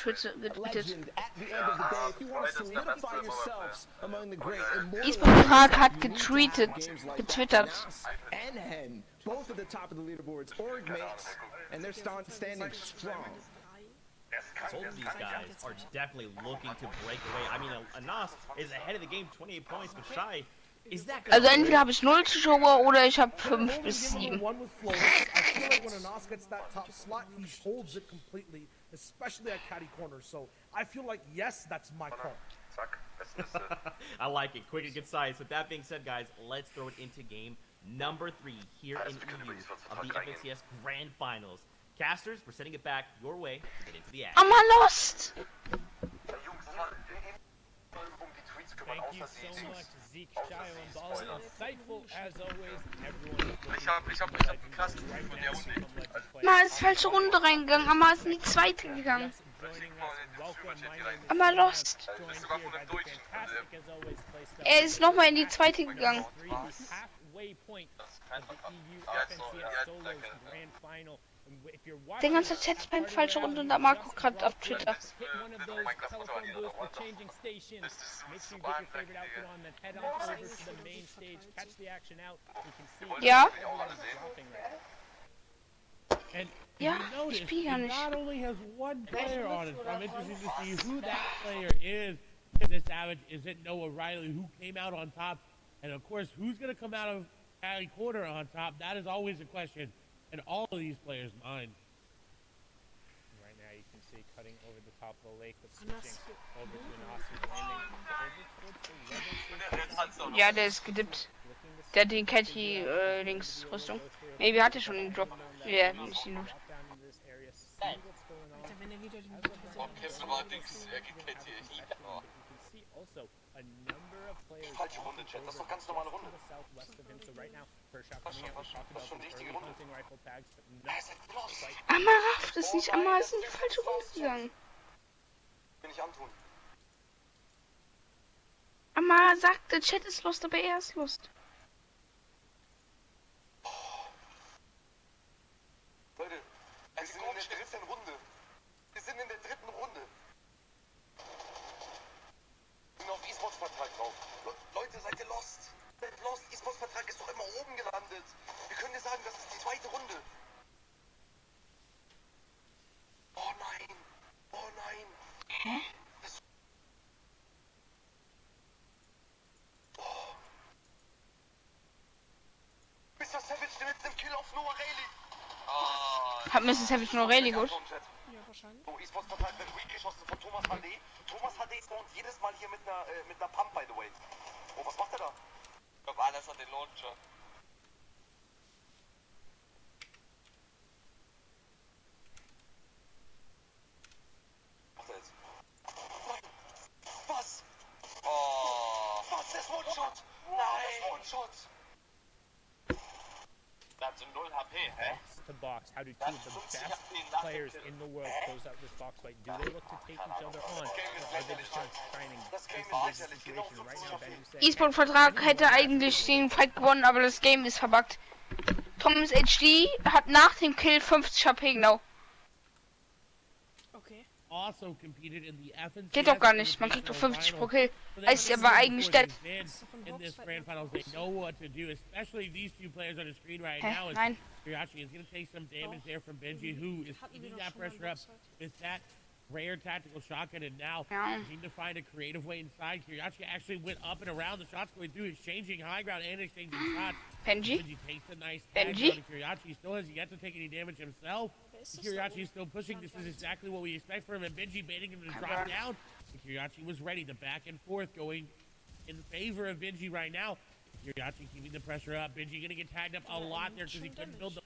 getweetet. E11 hat getwittert. Both at the top of the leaderboards, Org makes, and they're standing strong. Both of these guys are definitely looking to break away. I mean, Anas is ahead of the game, 28 points, but Shy is that. Also entweder habe ich 0 Zuschauer oder ich habe 5 bis 7. I like it. Quick and concise. With that being said, guys, let's throw it into game number 3 here in EU of the FNCS Grand Finals. Casters, we're sending it back your way to get into the action. I'm lost! Thank you so much, Zeke, Shy, and Ball. Insightful as always. Everyone Ich hab gecastet von der Runde. Amma ist falsche Runde reingegangen. Amma ist in die zweite gegangen. Amma lost. Er ist nochmal in die zweite gegangen. Der ganze Chat spammt falsche Runde und Amma guckt gerade auf Twitter. Ja? Ja, ich spiele ja nicht. Not only has one player on it, so I'm interested to see who that player is. Is it Savage? Is it Noah Riley? Who came out on top? And of course, who's going to come out of Cali Quarter on top? That is always a question in all of these players' minds. Right now, you can see cutting over the top of the lake, but switching over to an awesome landing. Ja, der ist gedippt. Der hat den Catty links Rüstung. Maybe hatte schon den Drop. Ja, nicht den Loot. Falsche Runde, Chat. Das ist doch ganz normale Runde. Das ist schon richtige Runde. Amma rafft es nicht. Amma ist in die falsche Runde gegangen. Will ich antun. Amma sagt, der Chat ist lost, aber er ist lost. Leute, wir sind in der dritten Runde. Wir sind in der dritten Runde. Wir sind auf E-Sports-Vertrag drauf. Leute, seid ihr lost? Seid lost? E-Sports-Vertrag ist doch immer oben gelandet. Wir können dir sagen, das ist die zweite Runde. Oh nein. Oh nein. Hä? Oh. Mr. Savage mit dem Kill auf Noah Riley. Hat Mr. Savage nur Rally gut? Ja, wahrscheinlich. So, E-Sports-Vertrag wird geschossen von Thomas HD. Thomas HD spawnt jedes Mal hier mit einer Pump, by the way. Oh, was macht er da? Ich glaube, alles hat den Launcher. Was macht er jetzt? Nein! Was? Oh! Was? Der ist One-Shot! Nein! One-Shot! That's 0 HP, hä? Box to box. How do two of the best players in the world close out this box fight? Do they look to take each other on? Or are they just trying to isolate the situation right now? Ben, you said E-Sport-Vertrag hätte eigentlich den Fight gewonnen, aber das Game ist verbuggt. Thomas HD hat nach dem Kill 50 HP genau. Okay. also competed in the FNCS. Geht doch gar nicht, man kriegt doch 50 pro Kill. Heißt aber eigentlich dead. In this grand finals, they know what to do, especially these two players on the screen right Hä? now. Nein. Kiriachi is going to take some damage there from Benji, who is keeping that pressure up with that rare tactical shotgun, and now need to find a creative way inside. Kiriachi actually went up and around the shots going through, exchanging high ground and exchanging shots. Benji? Benji takes a nice tag down. Kiriachi still has yet to take any damage himself. Kiriachi is still pushing. This is exactly what we expect from him, and Benji baiting him to drop down. Kiriachi was ready. The back and forth going in favor of Benji right now. Kiriachi keeping the pressure up. Benji gonna get tagged up a lot there because he couldn't build the.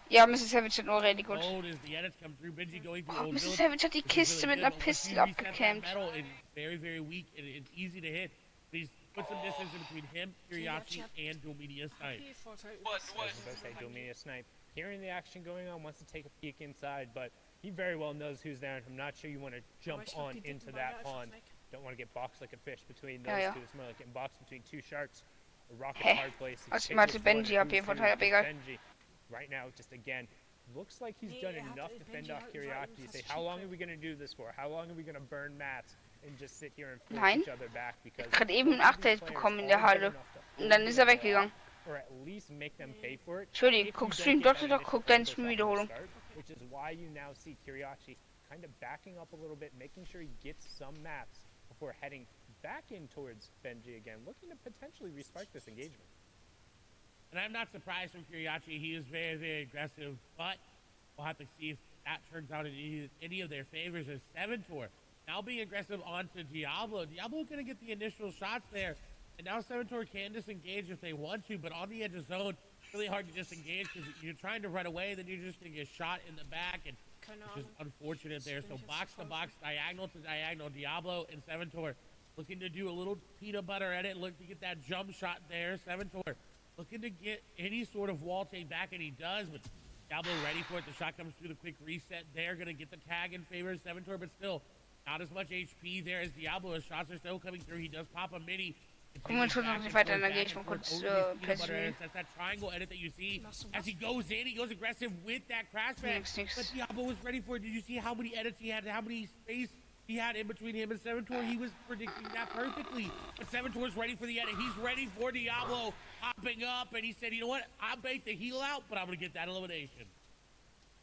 Ja, Mrs. Savage hat nur ready gut. As the edits come through, Benji going through old Mrs. Savage hat die Kiste mit einer Pistole abgecampt. Very, very weak and it's easy to hit. Please put some distance in between him, Kiriachi, and Dominia's snipe. I was about to say Dominia's snipe. Hearing the action going on, wants to take a peek inside, but he very well knows who's there. I'm not sure you want to jump on into that pond. Don't want to get boxed like a fish between those two. It's more like getting boxed between two sharks. A rock in a hard place. Also ich meinte Benji auf jeden Fall, egal. Benji right now just again looks like he's done enough to fend off curiosity. Say, how long are we going to do this for? How long are we going to burn mats and just sit here and force Nein. each other back? Because Gerade eben ein Update bekommen in der Halle. Und dann ist er weggegangen. Or at least make them pay for it. Entschuldigung, guck Stream, doch, guck deinen Stream-Wiederholung. Which is why you now see Kiriachi kind of backing up a little bit, making sure he gets some mats before heading back in towards Benji again, looking to potentially respark this engagement. And I'm not surprised from Kiriachi. He is very, very aggressive, but we'll have to see if that turns out in any of their favors as Seventor now being aggressive onto Diablo. Diablo going to get the initial shots there, and now Seventor can disengage if they want to, but on the edge of zone, really hard to disengage because you're trying to run away, then you're just going to get shot in the back, and it's just unfortunate there. So box to box, diagonal to diagonal, Diablo and Seventor looking to do a little peanut butter edit, look to get that jump shot there. Seventor looking to get any sort of wall take back, and he does, but Diablo ready for it. The shot comes through, the quick reset there, going to get the tag in favor of Seventor, but still not as much HP there as Diablo. His shots are still coming through. He does pop a mini. Gucken wir uns noch nicht weiter, dann gehe ich mal kurz persönlich. That's that triangle edit that you see as he goes in. He goes aggressive with that crash back. But Diablo was ready for it. Did you see how many edits he had? How many space he had in between him and Seventor? He was predicting that perfectly. But Seventor's ready for the edit. He's ready for Diablo hopping up, and he said, you know what? I'll bait the heal out, but I'm going to get that elimination.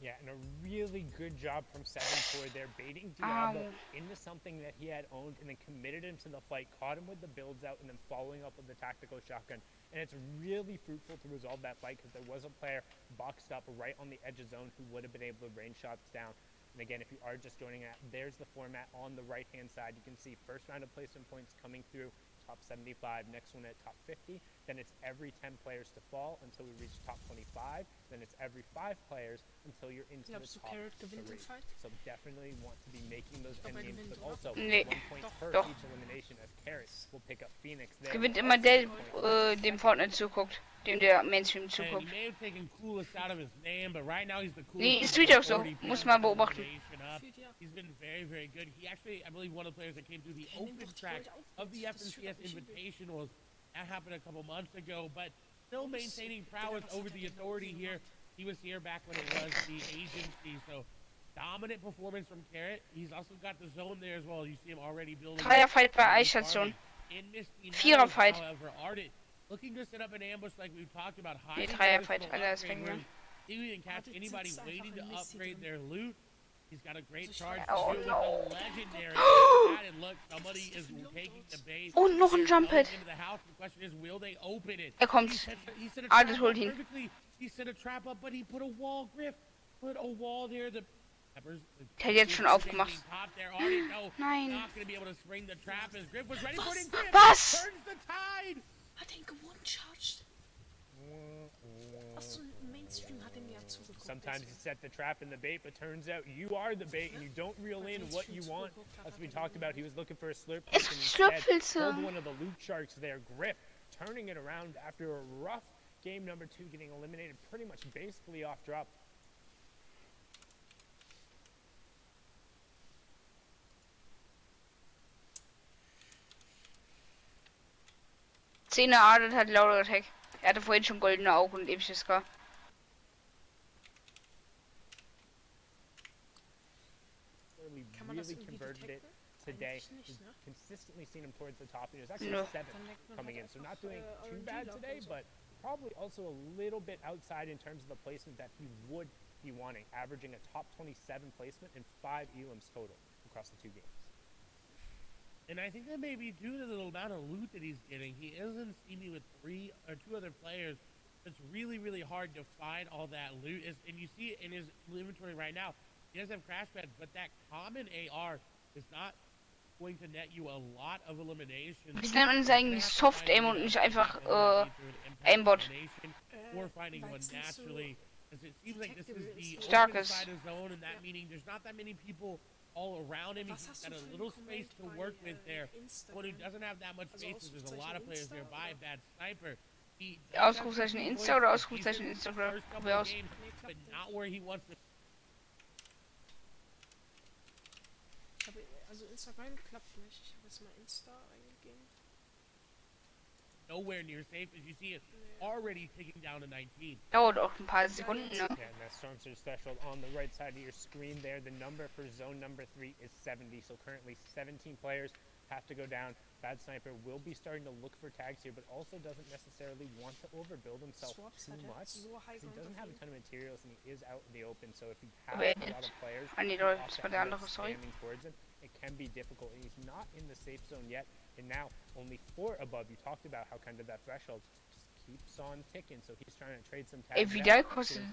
Yeah, and a really good job from Seventor there, baiting Diablo into something that he had owned and then committed him to the fight, caught him with the builds out, and then following up with the tactical shotgun. And it's really fruitful to resolve that fight because there was a player boxed up right on the edge of zone who would have been able to rain shots down. And again, if you are just joining that, there's the format on the right-hand side. You can see first round of placement points coming through, top 75, next one at top 50. Then it's every 10 players to fall until we reach top 25. Then it's every 5 players until you're into the top 3. So definitely want to be making those end games, but also 1 point per each elimination as Carrot will pick up Phoenix there. Gewinnt immer der, dem Fortnite zuguckt, dem der Mainstream And zuguckt. he may have taken coolest out of his name, but right now he's the coolest. Nee, ist Tweet auch so, muss man beobachten. He's been very, very good. He actually, I believe, one of the players that came through the open track of the FNCS Invitationals. That happened a couple months ago, but still maintaining prowess over the authority here. He was here back when it was the agency, so dominant performance from Carrot. He's also got the zone there as well. You see him already building. Dreierfight bei Eisstation. Viererfight. However, Ardent looking to set up an ambush like we've talked about. Nee, Dreierfight, Alter, ist weggegangen. He didn't catch anybody waiting to upgrade their loot. He's got a great charge Oh, with no. the legendary. And look, somebody is taking the bait. Und noch ein Jump Hit. Into the house. The question is, will they open it? Kommt. He set a Ah, trap das up holt ihn. perfectly. He set a trap up, but he put a wall, Griff. Put a wall there. The Peppers. Der hat jetzt schon aufgemacht. Nein. Nein. Not gonna be able to spring the trap as Griff was ready for it. And Griff Was? turns the tide. Hat er ihn gewone-charged? Was so ein Mainstream hat ihn ja zugeguckt. Sometimes you set the trap in the bait, but turns out you are the bait and you don't reel in what you want. As we talked about, he was looking for a slurp pills and instead pulled one of the loot sharks there. Griff turning it around after a rough game number 2, getting eliminated pretty much basically off drop. Zehner Adel hat lauter Attack. Er hatte vorhin schon goldene Augen und episches Scar. We really converted it today. We've consistently seen him towards the top. He was actually No. 7th coming in, so not doing too bad today, but probably also a little bit outside in terms of the placement that he would be wanting, averaging a top 27 placement and 5 elims total across the 2 games. And I think that may be due to the amount of loot that he's getting. He isn't steamy with 3 or 2 other players. It's really, really hard to find all that loot. And you see it in his inventory right now. He does have crash pads, but that common AR is not going to net you a lot of elimination. Wie nennt man das eigentlich? Soft Aim und nicht einfach Aimbot. Or finding one naturally. Because it seems like this is the Starkest. open side of zone, and that meaning there's not that many people all around him. He's got a little space to work with there. Someone who doesn't have that much space, there's a lot of players nearby. Bad sniper. Ausrufezeichen Insta oder Ausrufezeichen Instagram? Probier aus. But not where he wants to. Also Instagram klappt nicht. Ich habe jetzt mal Insta eingegeben. nowhere near safe as you see it already ticking down to 19. Dauert auch ein paar Sekunden, ne? Yeah, and that storm surge threshold on the right side of your screen there. The number for zone number 3 is 70, so currently 17 players have to go down. Bad Sniper will be starting to look for tags here, but also doesn't necessarily want to overbuild himself Swaps too hat er much. so high He doesn't have a ton of materials, and he is out in the open, so if you have Aber a lot of players Ah, nee, who Leute, opt das to war der end up andere, sorry. spamming towards him, it can be difficult, and he's not in the safe zone yet, and now only 4 above. You talked about how kind of that threshold just keeps on ticking, so he's trying to trade some tags. Ey, Vidal kostet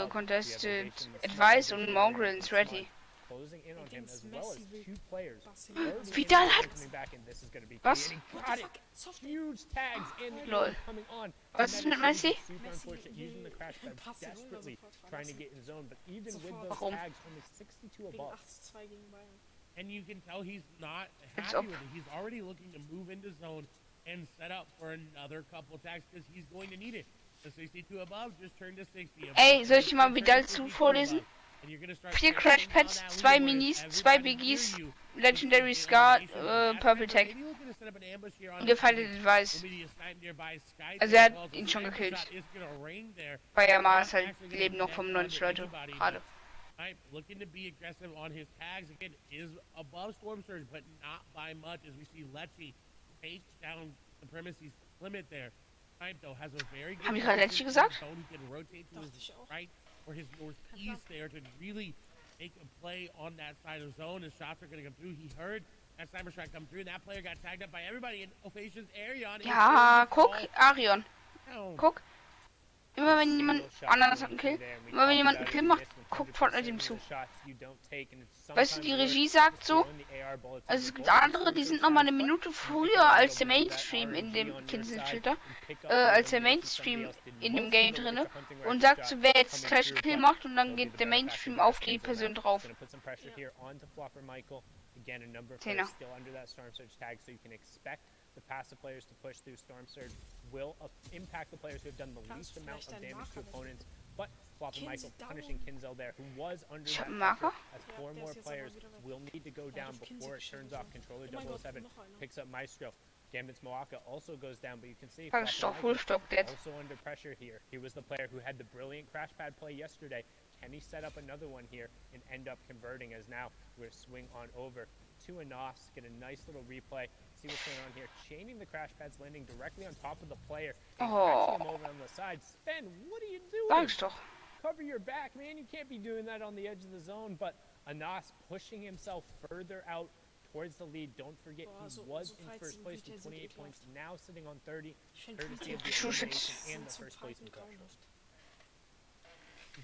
contested Advice und Mongrels ready. Closing in on him as Against well as Messi will 2 players. Vidal hat... Coming back, and this is going to be Was? clean, and he got it. Soft Huge tags and Lol. coming on. Was ist mit Messi? Super unfortunate, using the crash pad desperately trying to get in zone, but even with those Warum? tags, only 62 wegen above. 8-2 gegen Bayern. And you can tell he's not It's happy up. with it. He's already looking to move into zone and set up for another couple tags because he's going to need it. The 62 above just turned to 60 above. Ey, soll ich dir mal Just Vidal turned to 62 vorlesen? above. And you're gonna start 4 tracking Crash down Pads, that 2 leaderboard. Minis, 2 Everybody Biggies, near you Legendary is Scar, getting information. Purple Tag. Maybe looking to set up an ambush here on Gefaltet the Advice. Will be a snipe nearby. Sky Also er hat as well. So ihn schon sniper gekillt. shot is gonna ring there. Bei der Not Mars halt actually gonna leben noch connect 95 onto Leute. anybody, Gerade. Snipe looking to be aggressive on his tags again is above Storm Surge, but not by much as we see Lecce take down the premises limit there. Snipe though has a very good Haben die gerade Lecce position in gesagt? the zone. He can rotate to his Dachte ich auch. right or his northeast there to really make a play on that side of zone. His shots are going to come through. He heard that sniper shot come through, and that player got tagged up by everybody in Ophacian's area. And Ja, guck, Arion. down. Guck. Immer wenn jemand anderes hat einen Kill, immer wenn jemand einen Kill macht, guckt Fortnite ihm zu. Weißt du, die Regie sagt so, also es gibt andere, die sind nochmal eine Minute früher als der Mainstream in dem Kinselfilter, als der Mainstream in dem Game drinne und sagt so, wer jetzt gleich Kill macht und dann geht der Mainstream auf die Person drauf. Again, a number of Zehner. players still under that Storm Surge tag, so you can expect the passive players to push through. Storm Surge will impact the players who have done the least amount of damage to opponents. But Flopper Michael punishing Kinzel there, who was under Ich hab that einen Marker. pressure, as 4 more players will need to go down before it turns off. Controller 007 picks up Maestro. Gambit's Moaka also goes down, but you can see Das ist doch Flopper Fullstock Michael dead. also under pressure here. He was the player who had the brilliant crash pad play yesterday. Can he set up another one here and end up converting, as now we're swing on over to Anos, get a nice little replay, see what's going on here, chaining the crash pads, landing directly on top of the player, and catching him over on the side. Spen, what are you doing? Sag ich doch. Cover your back, man, you can't be doing that on the edge of the zone, but Anos pushing himself further out towards the lead. Don't forget, he was in first place with 28 points, now sitting on 30, courtesy of the elimination and the first place in threshold.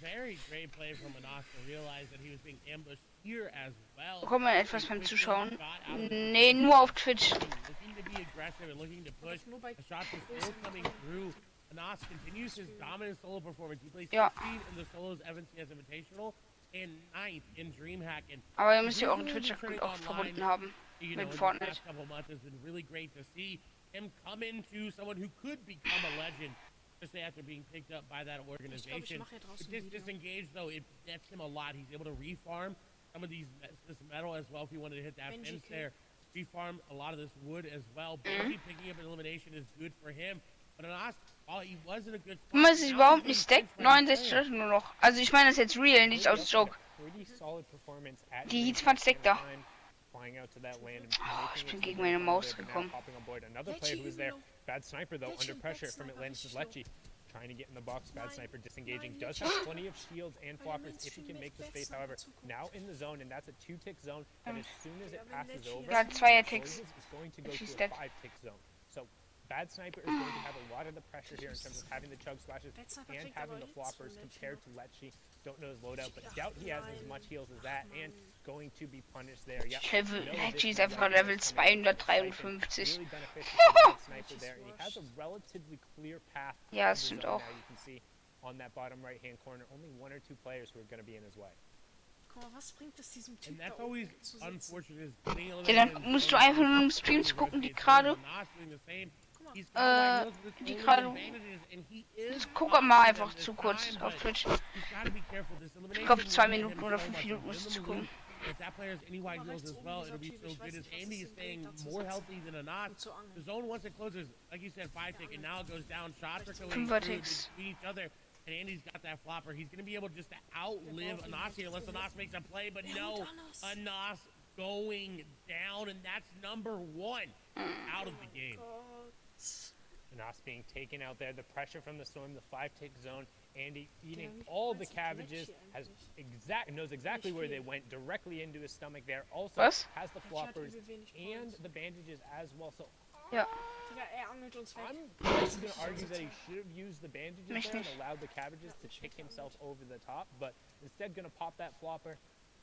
Very great play from Anas to realize that he was being ambushed here as well. Bekommt man etwas beim Zuschauen? Nee, nur auf Twitch. Looking to be aggressive and looking to push. Nur bei The shots are still coming through. Anas continues his dominant solo performance. He plays Ja. 16 in the solos FNCS Invitational and 9th in Dreamhack. And Aber ihr müsst ja euren Twitch-Account auch verbunden haben. you Mit know, in the Fortnite. past couple months has been really great to see him come into someone who could become a legend, especially after being picked up by that Ich organization. mache ja draußen With this ein Video. disengage though, it nets him a lot. He's able to refarm some of this metal as well if he wanted to hit that Benji fence kill. there. Refarm a lot of this wood as well. Benji picking up an elimination is good for him. But Anas, while he was in a good spot, Wenn man sich now überhaupt he's nicht being stackt, pushed by the 69 player. Leute nur noch. Also ich meine das ist jetzt real, nicht aus Joke. Pretty solid performance at Die Dreamhack Heatspans steckt da. time, flying out to that land and Oh, making ich bin it gegen to meine the Maus front, but now gekommen. popping on board. Another Lecce player who was there. low. Bad Sniper though, Lecce under und pressure Bad from Sniper Atlantis richtig low. Lecce. Trying to get in the box, Bad Nein, Sniper disengaging, nein, does Lecce. have plenty of shields and Weil floppers if he Mainstream can make the mit space, Bad however, Sniper now in the zone, and that's a 2-tick zone, but as soon as it Ja, wenn passes Lecce over, Ja, jetzt- Zweier-Ticks. it's going to go She's to a dead. 5-tick zone. So Bad Sniper is going to have a lot of the pressure here in terms of having the chug splashes Bad Sniper and kriegt having aber the Hits floppers von Lecce compared to noch. Lecce. Don't know his loadout, but Ach, doubt he has as nein. much heals as that, and going to be punished there. Yeah, Level, no Lecce ist additional einfach weapons Level coming out from the 253. Really beneficial for Bad Sniper there, and he has a relatively clear path. Ja, to das the stimmt zone auch. now. You can see on that bottom right-hand corner, only 1 or 2 players who are going to be in his way. Guck mal, was bringt es diesem Typ And da that's oben always zu sitzen? unfortunate. Is getting Ja, eliminated dann in musst du zone. einfach nur im Stream zu gucken, die gerade. He's got white heels with die golden gerade- advantages, and he is Guck up mal to einfach them zu this kurz time, auf but Twitch. he's gotta be careful. This Ich glaube elimination 2 will hit him Minuten oder so 5 much. Minuten Win musst du them gucken. lose, if that player has any wide deals as well, it'll be so good as Andy is staying more healthy than not. The zone once it closes, like you said, 5-tick, and now it goes down. Shots are going through between each other, and Andy's got that flopper. He's gonna be able just to outlive Anas here unless Anas makes a play, but no, Anas going down, and that's number 1 out of the game. Anas being taken out there, the pressure from the storm, the 5-tick zone, Andy eating all the cabbages, knows exactly where they went, directly into his stomach there. Also has the floppers and the bandages as well. So Ja. I'm going to argue that he should have used the bandages there and allowed the cabbages to kick himself over the top, but instead going to pop that flopper,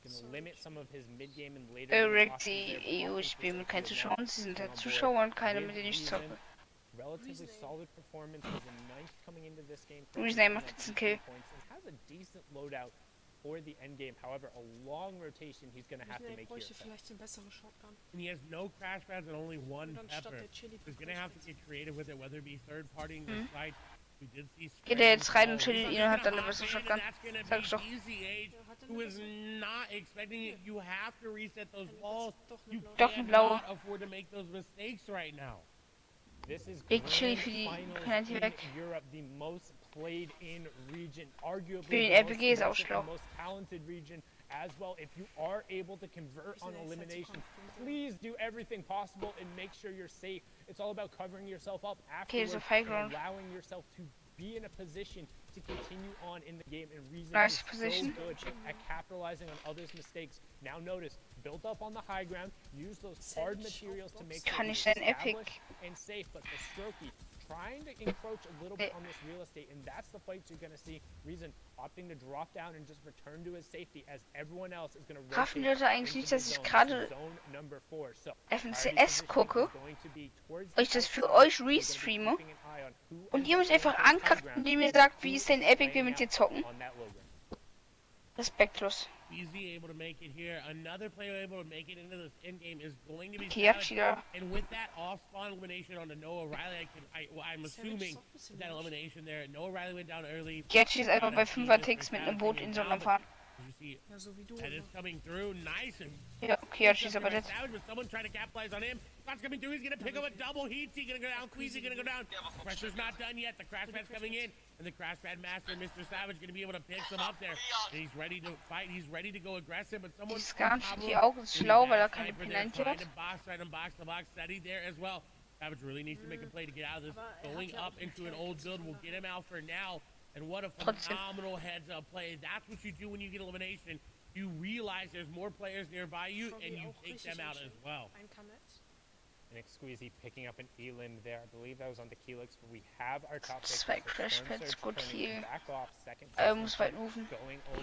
going to limit some of his mid-game and later. Die EU spielen mit keinen Zuschauern, sie sind halt Zuschauer und keine, mit denen ich zocke. Relatively solid performance, was a ninth coming into this game. Reason macht jetzt einen Kill. Has a decent loadout for the end game. However, a long rotation he's going to have to make here. And he has no crash pads and only 1 pepper. He's going to have to get creative with it, whether it be third partying the site. We did see Geht er jetzt rein und chillt ihn und hat dann eine bessere Shotgun. Sag ich doch. Who is not expecting it. You have to reset those walls. You Doch, eine blaue. cannot afford to make those mistakes right now. This is Big Chili für die Penalty weg. Europe, the most played in region, arguably Für den the RPG ist auch most, schlau. most talented region as well. If you are able to convert on elimination, please do everything possible and make sure you're safe. It's all about covering yourself up afterwards and allowing yourself to be in a position to continue on in the game, and Reason is so good at capitalizing on others' mistakes. Now notice, build up on the high ground, use those hard materials to make sure it's established and safe, but the Strokey trying to encroach a little bit on this real estate, and that's the fights you're going to see. Reason opting to drop down and just return to his safety as everyone else is going to Raffen die Leute eigentlich nicht, dass ich gerade FNCS gucke, weil ich das für euch restreame und ihr mich einfach ankackt, indem ihr sagt, wie ist denn Epic, wir mit dir zocken? Respektlos. Easy able to make it here. Another player able to make it into this end game is going to be and with that off spawn elimination on the Noah Riley, I'm assuming that elimination there, Noah Riley went down early. Kiachi ist einfach bei 5er-Ticks mit einem Boot in so einer fahren. Ja, so wie du. That is coming through, nice. Ja, Kiachi ist aber dead. Someone trying to capitalize on him. Scott's coming through, he's gonna pick up a double heat, he's gonna go down, Queasy gonna go down. Pressure's not done yet, the crash pad's coming in, and the crash pad master, Mr. Savage, gonna be able to pick some up there. And he's ready to fight, he's ready to go aggressive, but someone... Die Augen ist schlau, weil er keine Penalty hat. Right on box, the box steady there as well. Savage really needs to make a play to get out of this. Going up into an old build will get him out for now. And what a phenomenal heads-up play. That's what you do when you get elimination. You realize there's more players nearby you, and you take them out as well. And Squeezy picking up an E11 there. I believe that was on the Helix, but we have our top pick. Zwei Crashpads, gut hier. Back off, second Muss weit rufen.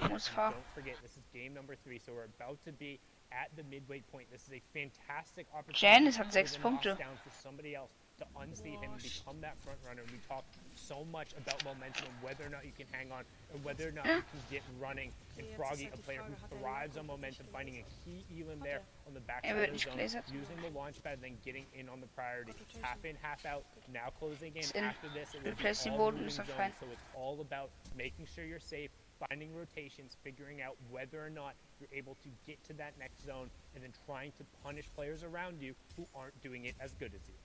Muss fahren. Don't forget, this is game number 3, so we're about to be at the midway point. This is a fantastic opportunity. Janice hat 6 Punkte. Down for somebody else to unseat him and become that front runner. We talk so much about momentum and whether or not you can hang on and whether or not you can get running. And Froggy, a player who thrives on momentum, finding a key elim there on the back side of the zone, using the launch pad, then getting in on the priority. Half in, half out. Now closing in after this. It will be all blue zone, so it's all about making sure you're safe, finding rotations, figuring out whether or not you're able to get to that next zone, and then trying to punish players around you who aren't doing it as good as you.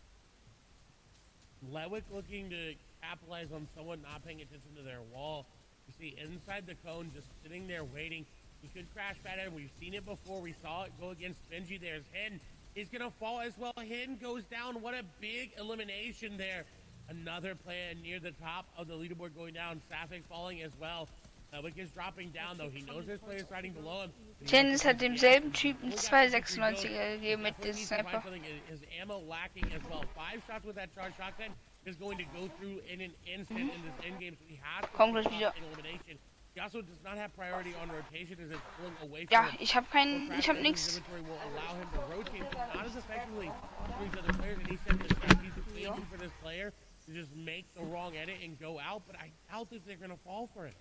Lewick looking to capitalize on someone not paying attention to their wall. You see inside the cone, just sitting there waiting. He could crash pad him. We've seen it before. We saw it go against Benji. There's Hidden. He's going to fall as well. Hidden goes down. What a big elimination there. Another player near the top of the leaderboard going down. Safik falling as well. Lewick is dropping down, though. He knows there's players riding below him. Janice hat demselben Typen 2,96er gegeben mit dem Sniper. His ammo lacking as well. 5 shots with that charge shotgun is going to go through in an instant in this endgame, so he has to stop elimination. He also does not have priority on rotation as it's pulling away from him. Ich hab nix. Will allow him to rotate, but not as effectively for these other players, and he said the strategy for this player to just make the wrong edit and go out, but I doubt that they're going to fall for it.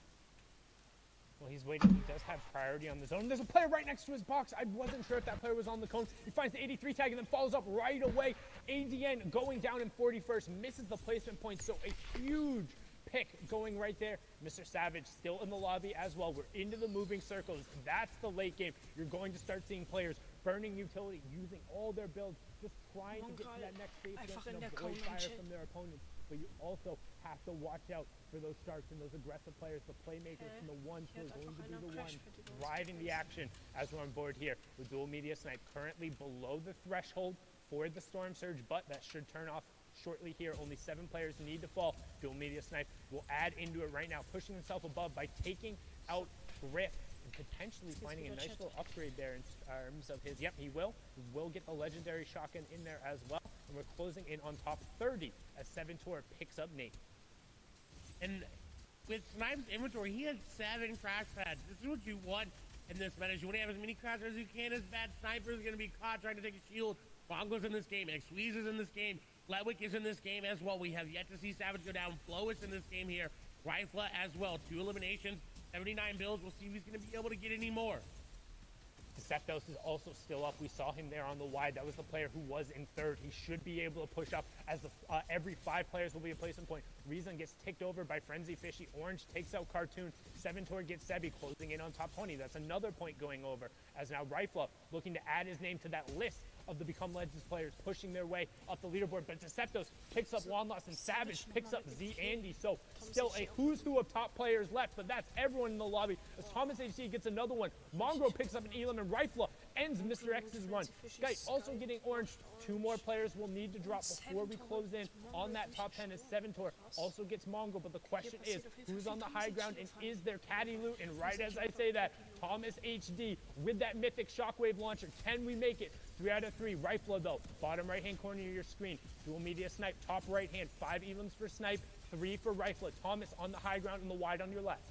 Well, he's waiting. He does have priority on the zone. There's a player right next to his box. I wasn't sure if that player was on the cone. He finds the 83 tag and then follows up right away. ADN going down in 41st, misses the placement point, so a huge pick going right there. Mr. Savage still in the lobby as well. We're into the moving circles. That's the late game. You're going to start seeing players burning utility, using all their builds, just trying to get to that next stage and avoid fire from their opponents. But you also have to watch out for those sharks and those aggressive players, the playmakers, and the ones who are going to be the ones driving the action as we're on board here with Dual Media Snipe currently below the threshold for the Storm Surge, but that should turn off shortly here. Only 7 players need to fall. Dual Media Snipe will add into it right now, pushing himself above by taking out Griff and potentially finding a nice little upgrade there in terms of his, yep, he will get the legendary shotgun in there as well. And we're closing in on top 30 as 7-Tor picks up Nate. And with Snipe's inventory, he has 7 crash pads. This is what you want in this meta. You want to have as many crash pads as you can. As bad Sniper is going to be caught trying to take a shield. Bongo's in this game. Xweeze is in this game. Fletwick is in this game as well. We have yet to see Savage go down. Flo is in this game here. Rifla as well. 2 eliminations, 79 builds. We'll see if he's going to be able to get any more. Deceptos is also still up. We saw him there on the wide. That was the player who was in third. He should be able to push up as every 5 players will be a placement point. Reason gets ticked over by Frenzy Fishy. Orange takes out Cartoon. 7-Tor gets Sebi, closing in on top 20. That's another point going over. As now Rifla looking to add his name to that list of the Become Legends players pushing their way up the leaderboard. But Deceptos picks up One Loss and Savage picks up Z Andy. So still a who's who of top players left, but that's everyone in the lobby. As Thomas HC gets another one. Mongrel picks up an E11 and Rifla ends Mr. X's run. Sky also getting orange. 2 more players will need to drop before we close in on that top 10 as 7-Tor also gets Mongrel. But the question is, who's on the high ground and is there caddy loot? And right as I say that, Thomas HD with that mythic shockwave launcher. Can we make it? 3 out of 3. Rifla though, bottom right hand corner of your screen. Dual Media Snipe, top right hand. 5 evens for Snipe, 3 for Rifla. Thomas on the high ground and the wide on your left.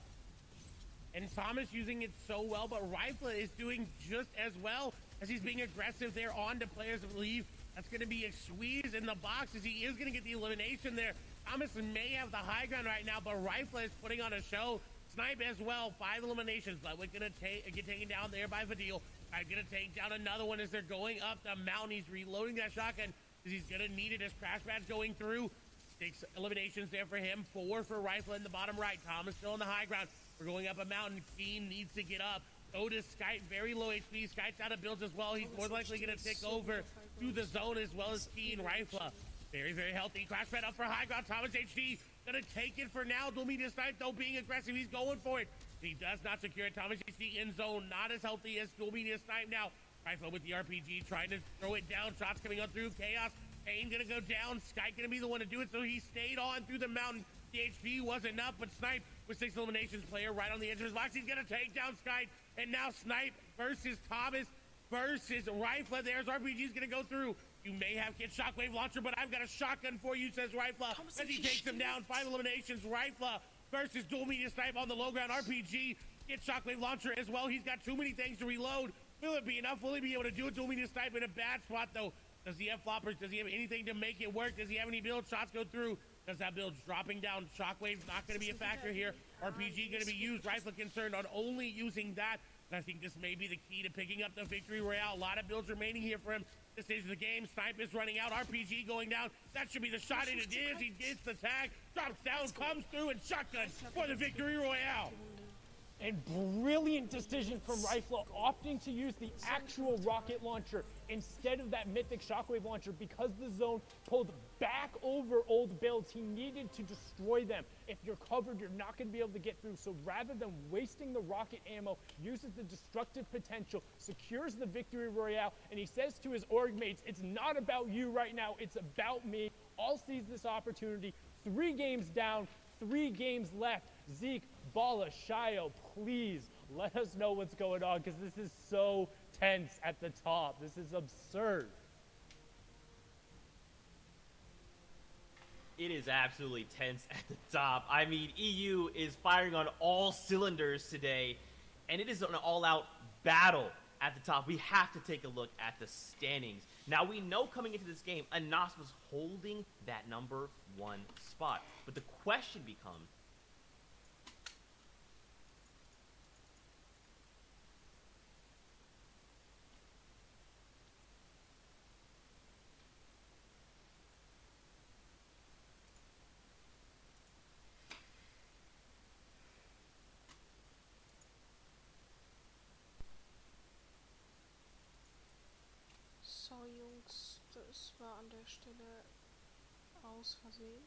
And Thomas using it so well, but Rifla is doing just as well as he's being aggressive there on to players of leave. That's going to be a squeeze in the box as he is going to get the elimination there. Thomas may have the high ground right now, but Rifla is putting on a show. Snipe as well, 5 eliminations. Ludwig going to get taken down there by Vadil. I'm going to take down another one as they're going up the mountain. He's reloading that shotgun because he's going to need it as Crash Bad's going through. 6 eliminations there for him, 4 for Rifla in the bottom right. Thomas still on the high ground. We're going up a mountain. Keen needs to get up. Otis, Skype, very low HP. Skype's out of builds as well. He's more likely going to tick over through the zone as well as Keen. Rifla, very, very healthy. Crash Pad up for high ground. Thomas HD going to take it for now. Dual Media Snipe, though, being aggressive. He's going for it. He does not secure it. Thomas HD in zone. Not as healthy as Dual Media Snipe now. Rifla with the RPG trying to throw it down. Shots coming on through. Chaos. Payne going to go down. Skype going to be the one to do it, so he stayed on through the mountain. The HP wasn't enough, but Snipe with 6 eliminations, player right on the edge of his box. He's going to take down Skype, and now Snipe versus Thomas versus Rifla. There's RPG's going to go through. You may have Kid Shockwave Launcher, but I've got a shotgun for you, says Rifla. As he takes him down, 5 eliminations. Rifla versus Dual Media Snipe on the low ground. RPG, Kid Shockwave Launcher as well. He's got too many things to reload. Will it be enough? Will he be able to do it? Dual Media Snipe in a bad spot, though. Does he have floppers? Does he have anything to make it work? Does he have any builds? Shots go through. Does that build dropping down? Shockwave's not going to be a factor here. RPG going to be used. Rifla concerned on only using that. And I think this may be the key to picking up the victory royale. A lot of builds remaining here for him. This is the game. Snipe is running out. RPG going down. That should be the shot, and it is. He gets the tag, drops down, comes through, and shotgun for the victory royale. And brilliant decision from Rifla, opting to use the actual rocket launcher instead of that mythic shockwave launcher because the zone pulled back over old builds. He needed to destroy them. If you're covered, you're not going to be able to get through. So rather than wasting the rocket ammo, uses the destructive potential, secures the victory royale, and he says to his org mates, it's not about you right now, it's about me. All sees this opportunity. 3 games down, 3 games left. Zeke, Bala, Shio, please let us know what's going on because this is so tense at the top. This is absurd. It is absolutely tense at the top. I mean, EU is firing on all cylinders today, and it is an all-out battle at the top. We have to take a look at the standings. Now, we know coming into this game, Anas was holding that number 1 spot. But the question becomes, es war an der Stelle aus Versehen.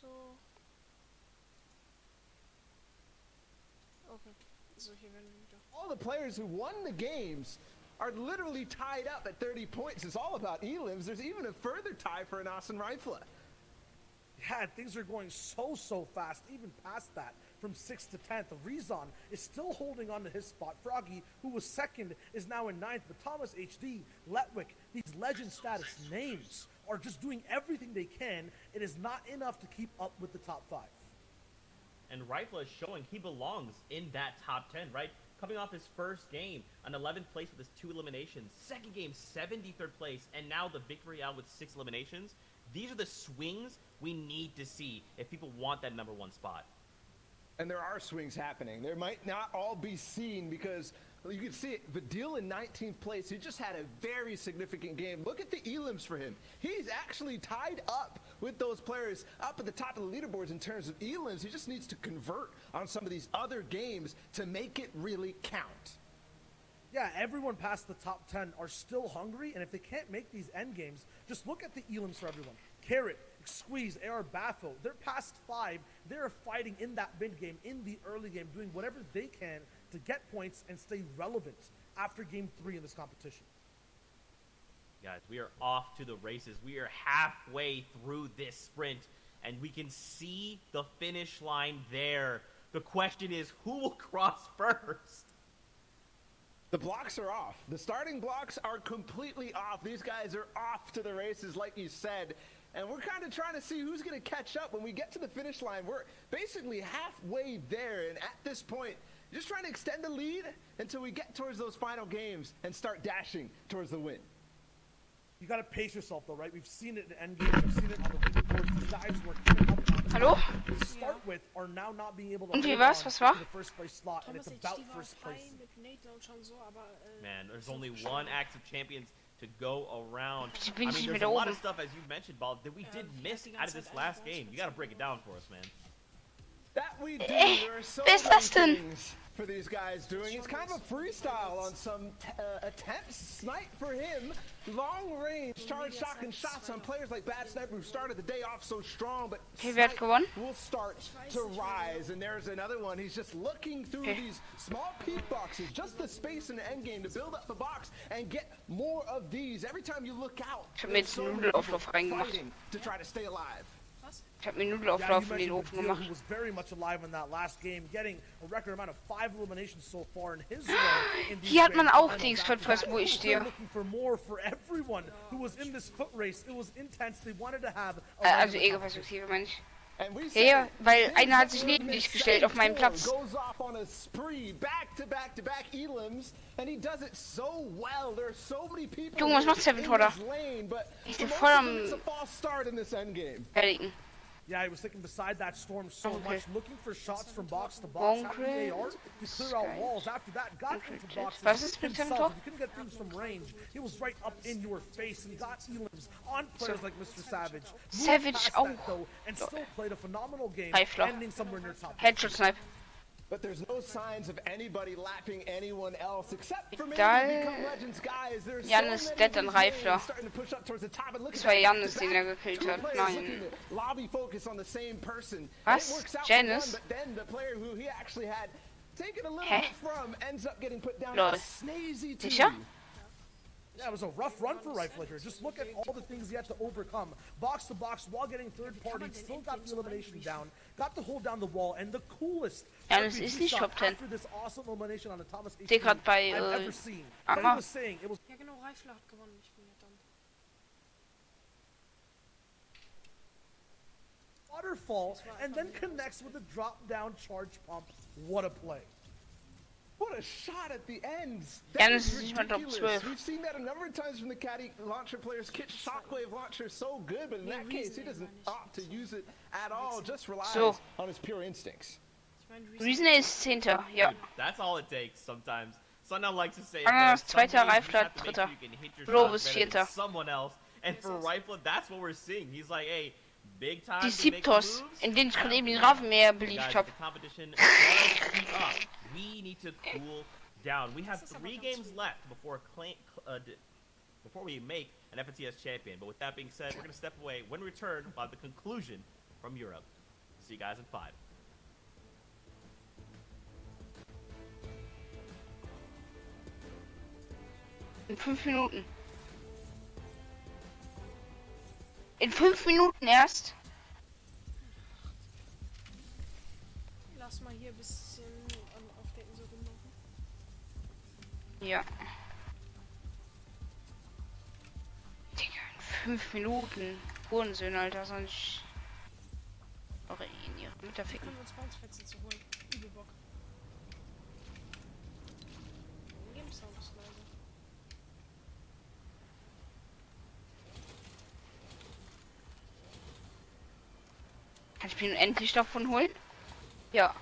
So. Okay. So, hier werden wir wieder. All the players who won the games are literally tied up at 30 points. It's all about elims. There's even a further tie for an Austin Rifle. Yeah, things are going so fast, even past that. From 6th to 10th, Rezon is still holding on to his spot. Froggy, who was 2nd, is now in 9th. But Thomas HD, Letwick, these legend status names are just doing everything they can. It is not enough to keep up with the top 5. And Rifle is showing he belongs in that top 10, right? Coming off his first game, an 11th place with his 2 eliminations. Second game, 73rd place, and now the victory out with 6 eliminations. These are the swings we need to see if people want that #1 spot. And there are swings happening. There might not all be seen because you can see it. Vidil in 19th place, he just had a very significant game. Look at the elims for him. He's actually tied up with those players up at the top of the leaderboards in terms of elims. He just needs to convert on some of these other games to make it really count. Yeah, everyone past the top 10 are still hungry, and if they can't make these end games, just look at the elims for everyone. Carrot, Squeeze, AR, Baffo, they're past 5. They're fighting in that mid game, in the early game, doing whatever they can to get points and stay relevant after game 3 in this competition. Guys, we are off to the races. We are halfway through this sprint, and we can see the finish line there. The question is, who will cross first? The blocks are off. The starting blocks are completely off. These guys are off to the races, like you said. And we're kind of trying to see who's going to catch up when we get to the finish line. We're basically halfway there. And at this point, just trying to extend the lead until we get towards those final games and start dashing towards the win. You got to pace yourself, though, right? We've seen it in endgames. We've seen it on the leaderboards. These guys who are coming up Hallo? to start with are now not being able to Und wie hold war's? on Was war? to the first place slot, and Thomas it's about HD war first place. fein mit Nate Launcher und so, aber Man, there's so only schade. one active champions to go around. Ich I bin mean, nicht there's mehr a da lot of oben. stuff, as you mentioned, Ball, that we did miss die out of ganze this Zeit last einfach game. You got to break it down for us, man. That we do. There are so wer ist many das denn? things for these guys doing. It's kind of a freestyle on some attempts. Snipe for him. Long range charge shotgun shots on players like Bad Sniper who started the day off so strong, but Okay, wer hat gewonnen? will start to rise. And there's another one. He's just looking through Okay. these small peak boxes, just the space in the end game to build up the box and get more of these. Every time you look out, Ich hab mir jetzt einen Nudelauflauf reingemacht. fighting to try to stay alive. Ich hab mir einen Yeah, you Nudelauflauf in den mentioned Ofen Vidil, gemacht. who was very much alive in that last game, getting a record amount of 5 eliminations so far in his run in these Hier hat man grand auch finals. Dings After verpasst, that, wo ich still stehe. looking for more for everyone who was in this foot race. It was intense. They wanted to have a Also random competition. Ego-Perspektive, meine ich. And we Ja, say weil Big einer hat sich Papa neben dich Miss gestellt auf meinem Platz. Goes off on a spree, back to back to back elims, and he does it so well. There are so many people Junge, was macht in Seven Torda? this lane, but Ich for bin most voll of am them, it's a false start in this endgame. Fertigen. Yeah, he was sticking beside that storm so Okay. much, looking for shots from box to box, having the AR to clear out Sky. walls. After that, got into boxes Was ist mit seinem himself. Tor? If you couldn't get things from range, he was right up in your face and got elims on players like Mr. Savage. Moved Savage past auch. that, though, and still played a phenomenal game, Rifler. ending somewhere near top. Headshot-Snipe. But there's no signs of anybody lapping anyone else except for maybe Egal. the Become Legends guys. There's Jannis so many dead an of these Rifler. lanes starting to push up towards the top and look Das at war that. Jannis, den Back, gekillt two hat. players Nein. looking to lobby focus on the same person. Was? It works out Jannis? for one, but then the player who he actually had taken a little Hä? bit from ends up getting put down. Lol. Snazy too. Sicher? Yeah, it was a rough run for Rifle here. Just look at all the things he had to overcome. Box to box while getting third party. Still got the elimination down. Got to hold down the wall. And the coolest Ja, das RPG ist nicht shot Top 10. after this awesome elimination on the Thomas Sehe grad HD bei, I've ever seen. Amma. And he was saying it was Ja genau, Reifler hat gewonnen, ich bin ja dann. waterfall and then connects with a drop down charge pump. What a play. What a shot at the ends. Ja, That das is ist nicht mal Top ridiculous. 12. We've seen that a number of times from the caddy launcher players. Kit Shockwave launcher so good, but in that case, he doesn't opt to use it at all. Just relies So. on his pure instincts. Ich meine, Reason ist 10. Ja. Dude, that's all it takes sometimes. Sundown likes to say if Anna there's ist some Zweiter, ways you Reifler have to make Dritter. sure you can hit your Bro shots ist better than Vierter. someone else. And for Rifle, that's what we're seeing. He's like, hey, big time Die to make Siebtos, moves. in denen ich gerade eben den Ravenmäher beliebt Guys, habe. the competition does heat up. We need to cool down. We have Das ist 3 aber ganz games gut. left before before we make an FNCS champion. But with that being said, we're gonna step away. When we return, we'll have the conclusion from Europe. See you guys in 5. In 5 Minuten. In 5 Minuten erst. Lass mal hier ein bisschen am Aufdecken so rumlaufen. Ja. Digga, in 5 Minuten. Hurensöhne, Alter, sonst. Eure in ihre Mütter ficken. Können wir uns Bounceplätze zu holen. Übel Bock. Game Sound ist leise. Kann ich mir nun endlich davon holen? Ja.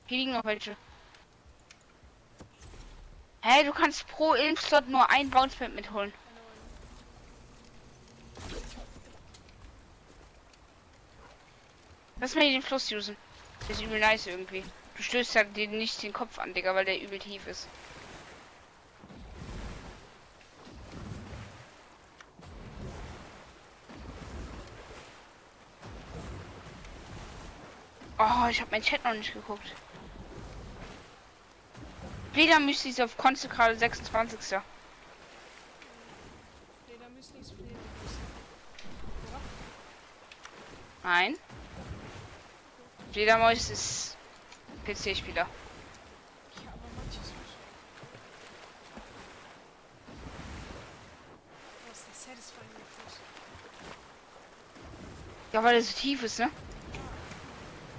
Hier liegen noch welche. Hä, du kannst pro Impfslot nur ein Bouncepad mitholen. Lass mal hier den Fluss usen. Der ist übel nice irgendwie. Du stößt halt den nicht den Kopf an, Digga, weil der übel tief ist. Oh, ich habe mein Chat noch nicht geguckt. Fledermüsli ist auf Konze gerade 26. Fledermüsli ist Fledermüsli. Nein. Fledermaus ist PC-Spieler. Ja, aber manches nicht. Was ist das Satisfying Fluss? Ja, weil er so tief ist, ne?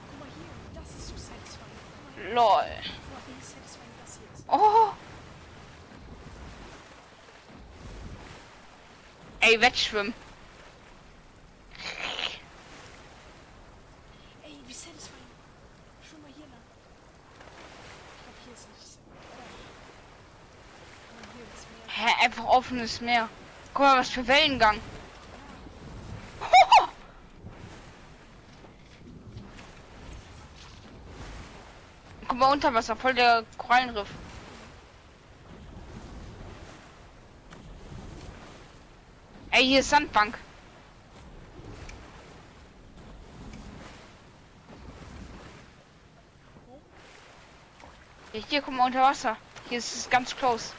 Guck mal hier, das ist so satisfying. Guck mal hier. Lol. Guck mal, wie satisfying das hier ist. Oh. Ey, Wettschwimmen. Ey, wie satisfying. Schau mal hier lang. Ich glaube, hier ist nicht so. Aber hier ist mehr. Hä, einfach offenes Meer. Guck mal, was für Wellengang. Guck mal, unter Wasser, voll der Korallenriff. Ey, hier ist Sandbank. Ja, hier, guck mal, unter Wasser. Hier ist es ganz close.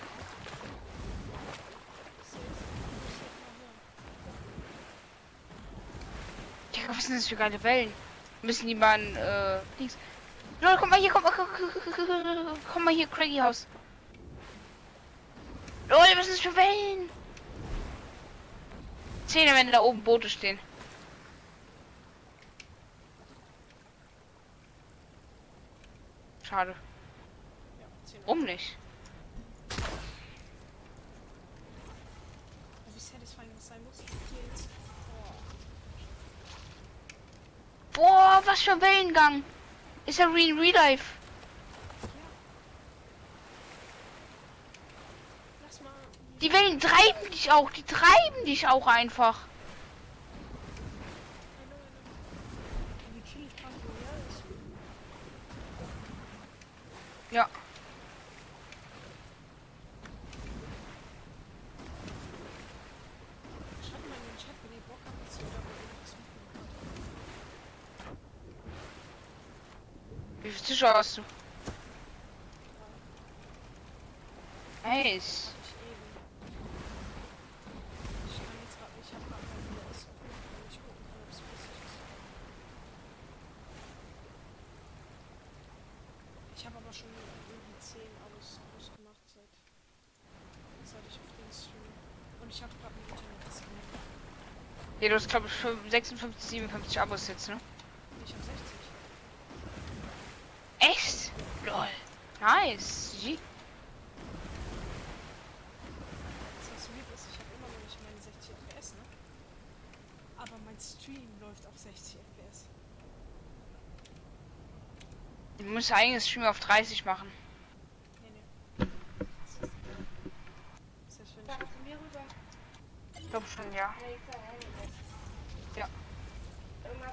Digga, was sind das für geile Wellen? Müssen die mal links. Leute, guck mal hier, guck mal hier, Craggy House. Leute, was ist das für Wellen? Zähne, wenn da oben Boote stehen. Schade. Ja, 10 Warum nicht? Wie satisfying das sein muss. Hier jetzt. Boah, was für ein Wellengang. Ist ja Real Life. Lass mal. Die Wellen treiben dich auch. Die treiben dich auch einfach. Wie chillig kann Royal ist. Ja. Schreibt mal in den Chat, wenn ihr Bock habt, dass wir da irgendwas mitmachen. Wie viele Zuschauer hast du? Nice. Ich eben. Ich kann jetzt gerade nicht, ich hab gerade mal wieder das offen, weil ich gucken kann, ob es flüssig ist. Ich habe aber schon irgendwie 10 Abos gemacht seit ich auf den streame. Und ich habe gerade ein Internet das gemacht. Ja, du hast glaube ich 56, 57 Abos jetzt, ne? Ich habe 60. Echt? Lol. Nice. GG. Das weird ist, ich habe immer noch nicht meine 60 FPS, ne? Aber mein Stream läuft auf 60 FPS. Du musst eigentlich das Stream auf 30 machen. Nee. Das ist mir rüber. Ich glaube schon, ja. Ja. Irgendwas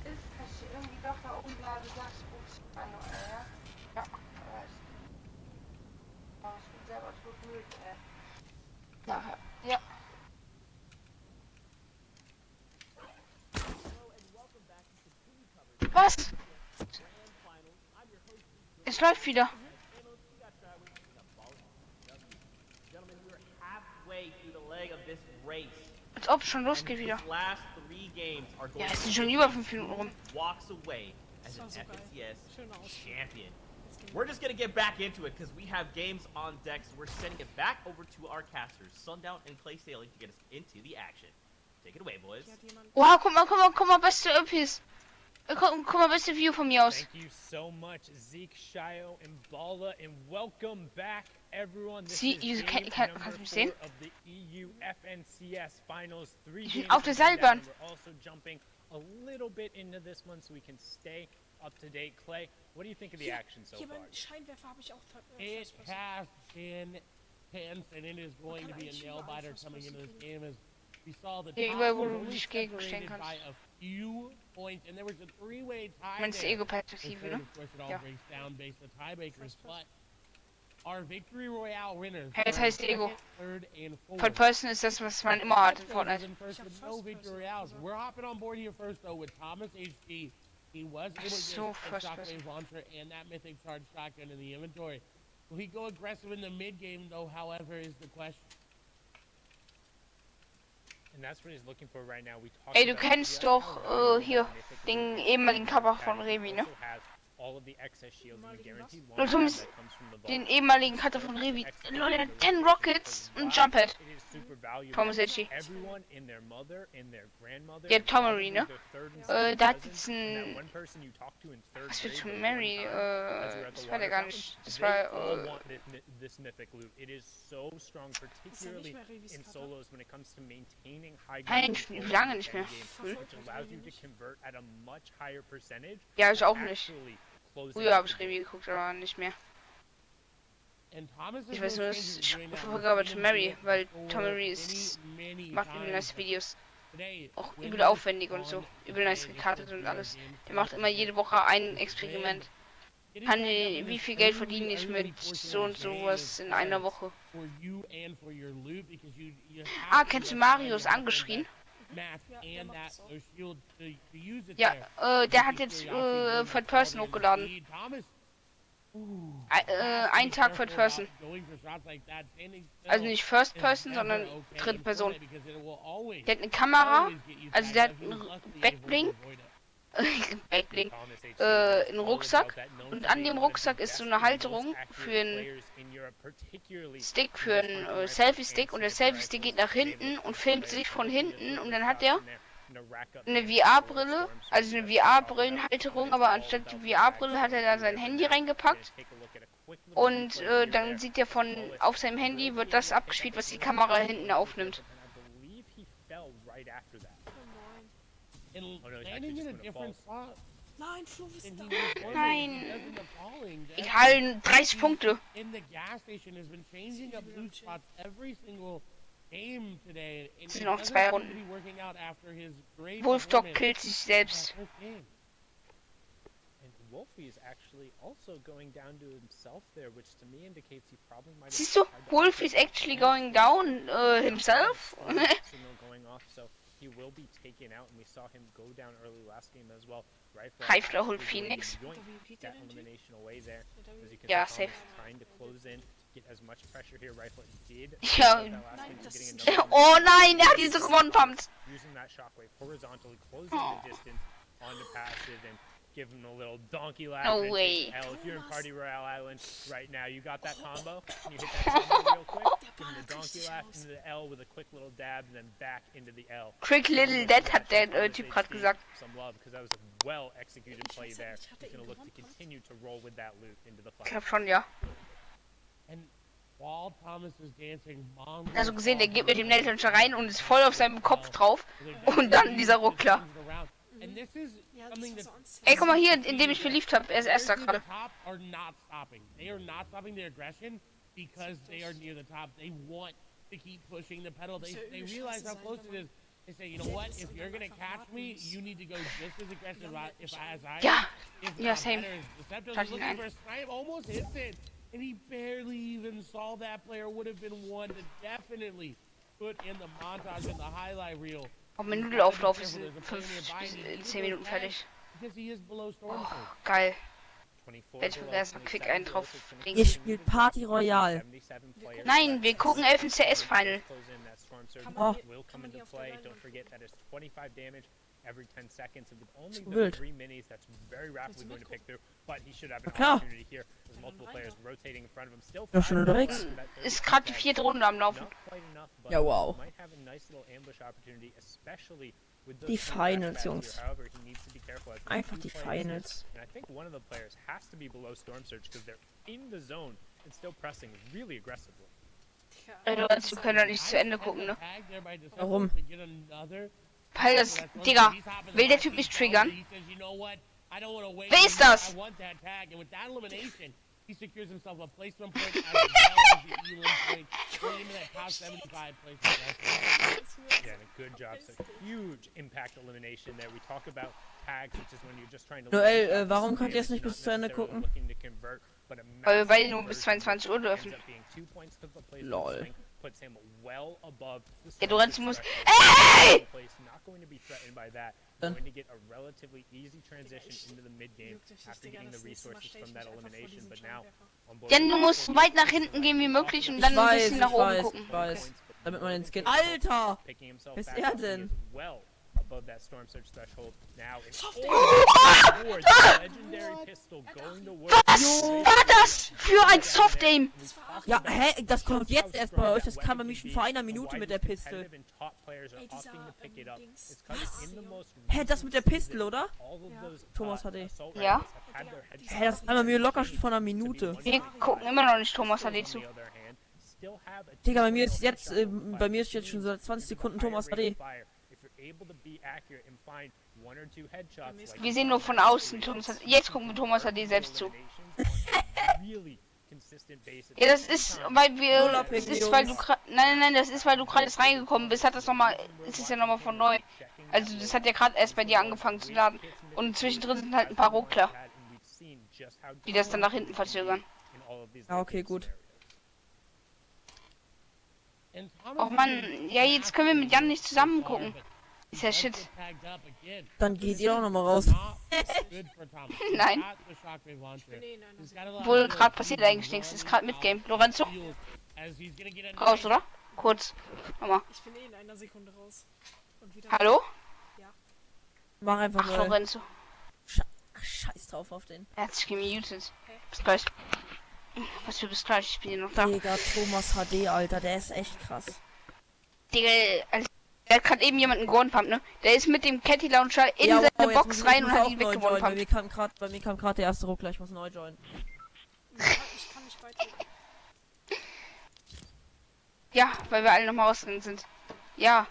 ist irgendwie doch da oben da, du sagst, ups, ja? Ja, weiß. Aber ich bin selber tot müde, Nachher. Ja. Was? Es läuft wieder. Gentlemen, we're halfway through the leg of this race. Als ob es schon losgeht wieder. These last 3 games are going Ja, es to sind schon über 5 Minuten rum. walks away as an Das war so geil. FNCS Schöner Ausschnitt. champion. We're just gonna get back into it because we have games on deck. So we're sending it back over to our casters, Sundown and Clay Sailing, to get us into the action. Take it away, boys. Hier hat jemand. Oha, guck mal, beste Öppis. Guck mal, beste View von mir aus. Thank you so much, Zeke, Shio, and Bala, and welcome back, everyone. This Sie, is kannst game du number mich 4 sehen? of the EU FNCS Finals. 3 Ich bin games auf der to go down. Seilbahn. We're also jumping a little bit into this one so we can stay up to date. Clay, what do you think of the action so Hier far? beim Scheinwerfer habe ich auch It First Person. has been tense, and it is going to be a eigentlich nail überall biter First coming into Person this game. As we saw the Ja, top überall, wo was du only dich gegenstellen separated by kannst. a few points, and there was a three-way tie Meinst du there. Ego-Perspektive, Before, ne? of course, it all Ja. breaks down based on tiebreakers, but our victory royale winners. Ja, das are heißt Ego. second, third, and fourth. Third Person ist das, was man immer hat in First Fortnite. in first Ich hab with First no Person victory royales. gesagt. We're hopping on board here first though with Thomas HD. He was able to So, get a First Person. shockwave launcher and that mythic charge shotgun in the inventory. Will he go aggressive in the mid game though? However, is the question. And that's what he's looking for right now. We talked Ey, du about kennst just doch, how valuable hier, that mythic den loot is. ehemaligen Cover That von it Revi, ne? also has all of the excess shields and the guaranteed Du one zumindest that comes from the vault. den ehemaligen Cutter von Revi. Leute, der hat 10 Rockets und Jump-Head. It is super valuable. Thomas HD. Everyone and their mother and their grandmother. Der and Tomery, probably ne? their third and Da second hat cousin, jetzt and that ein... one person you talk to in third Was wird grade von the Mary? one time as you're at Das the war der water gar fountain, nicht. Das they war, all want this mythic loot. It is so strong, particularly mehr Revis in Cutter? solos when it comes to maintaining high Nein, ground control lange in nicht the mehr. endgame, which allows you to convert at a much higher percentage. Ja, ich auch nicht. actually closing Früher habe out ich the Revi game. geguckt, aber nicht mehr. And Thomas Ich is weiß no nur, stranger dass to ich doing that. verfolge We've aber seen him Mary, do it weil before Tomery ist, many macht übel times. nice Videos. Today, Auch when übel he was aufwendig und so. on Übel nice stage, gekartet he und was alles. doing Der macht immer jede Woche ein Experiment. It is Kann right die, now wie this viel Geld early, verdiene ich early mit portion so of und the game sowas is in einer tense Woche. for you and for your loot because you Ah, have to kennst du get Marius that angeschrien? match Ja, der and macht that das auch. those shields to use it Ja, there. der hat jetzt Third Person hochgeladen. Thomas, Ein Tag Third Person. Also nicht First Person, sondern Dritte Person. Der hat eine Kamera, also der hat einen Backbling, Backbling, einen Rucksack und an dem Rucksack ist so eine Halterung für einen Stick, für einen Selfie-Stick und der Selfie-Stick geht nach hinten und filmt sich von hinten und dann hat er eine VR-Brille, also eine VR-Brillenhalterung, aber anstatt die VR-Brille hat er da sein Handy reingepackt und dann sieht er von auf seinem Handy wird das abgespielt, was die Kamera hinten aufnimmt. Oh nein. landing in a different slot Nein, Flo ist than da. he was when Nein. he does in the falling. That Egal, 30 Punkte. in the gas station has been changing up loot spots every single game today. And Es sind it noch doesn't 2 seem to Runden. be working out after his great Wolfdog performance killt sich in selbst. that first game. And Wolfie is actually also going down to himself there, which to me indicates he probably might have Siehst du, tried to Wolf upgrade is actually going down himself. signal going off, so he will be taken out, and we saw him go down early last game as well. Rifle Reifler holt actually doing Phoenix. joint Wie repeat that der den Typ? elimination away there. As you can Ja, see, Thomas safe. trying to close in, get as much pressure here. Rifle did. Ja. that last Nein, game, das getting ist another Oh nein, er hat diese gewonnen-Pumps. using that shockwave horizontally, closing the distance onto passive and give him a little donkey laugh. No and take way. L. If you're in Party Royale Island right now, you got that combo. Can you hit that combo real quick? Give him the donkey laugh into the L with a quick little dab and then back into the L. Quick Little Dead hat der Typ gerade gesagt. Some love because that was a well executed Ich play weiß ja there. nicht, hat er He's ihn gonna look to gewonnen? continue to roll with that loot into the Ich fight. glaube schon, ja. And while Thomas is dancing, Mongo Also gesehen, der geht mit dem Netlauncher rein und ist voll auf seinem Kopf drauf. Und dann dieser Ruckler. And this is Ja, das something war that so anziehend. Ey, guck mal hier, in dem ich verliebt habe. Er ist erster players near gerade. the top are not stopping. They are not stopping their aggression because they are near the top. They want to keep pushing the pedal. They realize how close it is. They say, you know what? If you're gonna catch me, you need to go just as aggressive as I am. Ja. If Ja, same. Deceptive is looking for a snipe, almost hits it, and he barely even saw that player. Would have been one to definitely put in the montage in the highlight reel. Auf Minute auflaufen sind 5 bis 10 Minuten fertig. Because he is below storm surge. Geil. 24 Werde ich mir erstmal quick einen drauf Ihr legen. spielt Party Royale. Nein, wir gucken 11 CS Final. Oh. Will come into play. Don't forget that is 25 damage every 10 seconds. And with only Wild. the 3 minis, that's very rapidly going to pick through. But he should have an Klar. opportunity here. There's multiple players rotating in front of him. Still Ja, schon unterwegs. Ist gerade die 4. Runde am Laufen. Not quite enough, but Ja, wow. might have a nice little ambush opportunity, especially with those Die two Finals, flashbacks Jungs. here. However, he needs to be careful as Einfach two die players here. Finals. And I think one of the players has to be below storm surge because they're in the zone and still pressing really aggressively. Also, wir können doch nicht zu Ende gucken, ne? Warum? Weil das, Digga, will der Typ mich triggern? Wer ist das? He secures himself a placement point as well as the E11 point, going into that top 75 placement. Yeah, and a good job. So huge impact elimination there. We talk about tags, which is when you're just trying to. Noel, warum könnt ihr es nicht bis zu Ende gucken? Weil wir beide nur bis 22 Uhr dürfen. Lol. Ja, du rennst, musst. Ey! Going to get a relatively easy transition into the mid game after getting the resources from that elimination, but now on both. Jan, du musst so weit nach hinten gehen wie möglich und dann ein bisschen nach oben gucken. Ich weiß. Damit man den Skin... Alter! Wer ist er denn? Above that storm surge threshold now. Legendary pistol going to work. Was war das für ein Soft-Aim? Ja, hä? Das kommt jetzt erst bei euch. Das kam bei mir schon vor einer Minute mit der Pistol. Hä, das mit der Pistol, oder? Thomas HD. Ja. Hä, das kam bei mir locker schon vor einer Minute. Wir gucken immer noch nicht Thomas HD zu. Digga, bei mir ist jetzt schon seit 20 Sekunden Thomas HD. Wir sehen nur von außen Thomas HD. Jetzt gucken wir Thomas HD selbst zu. Ja, das ist, weil wir... Das ist, weil du Nein, das ist, weil du gerade erst reingekommen bist. Hat das nochmal... Es ist ja nochmal von neu. Also, das hat ja gerade erst bei dir angefangen zu laden. Und zwischendrin sind halt ein paar Ruckler, die das dann nach hinten verzögern. Ja, okay, gut. Och man, ja, jetzt können wir mit Jan nicht zusammen gucken. Ist ja shit. Dann geht ihr doch nochmal raus. Nein. Wohl gerade passiert eigentlich nichts. Ist gerade mit Game. Lorenzo? Raus, oder? Kurz. Nochmal. Ich bin eh in einer Sekunde raus. Und wieder. Hallo? Ja. Mach einfach Ach, mal. Lorenzo. Scheiß drauf auf den. Er hat sich gemutet. Bis gleich. Was für bis gleich? Ich bin hier noch da. Digga, Thomas HD, Alter, der ist echt krass. Digga, also, der hat gerade eben jemanden gewonpumpt, ne? Der ist mit dem Catty Launcher in Ja, seine wow, Box rein und hat ihn Bei weggewonpumpt. mir kam gerade der erste Ruckler, ich muss neu joinen. Ich kann nicht beitreten. Ja, weil wir alle nochmal rausgegangen sind. Ja.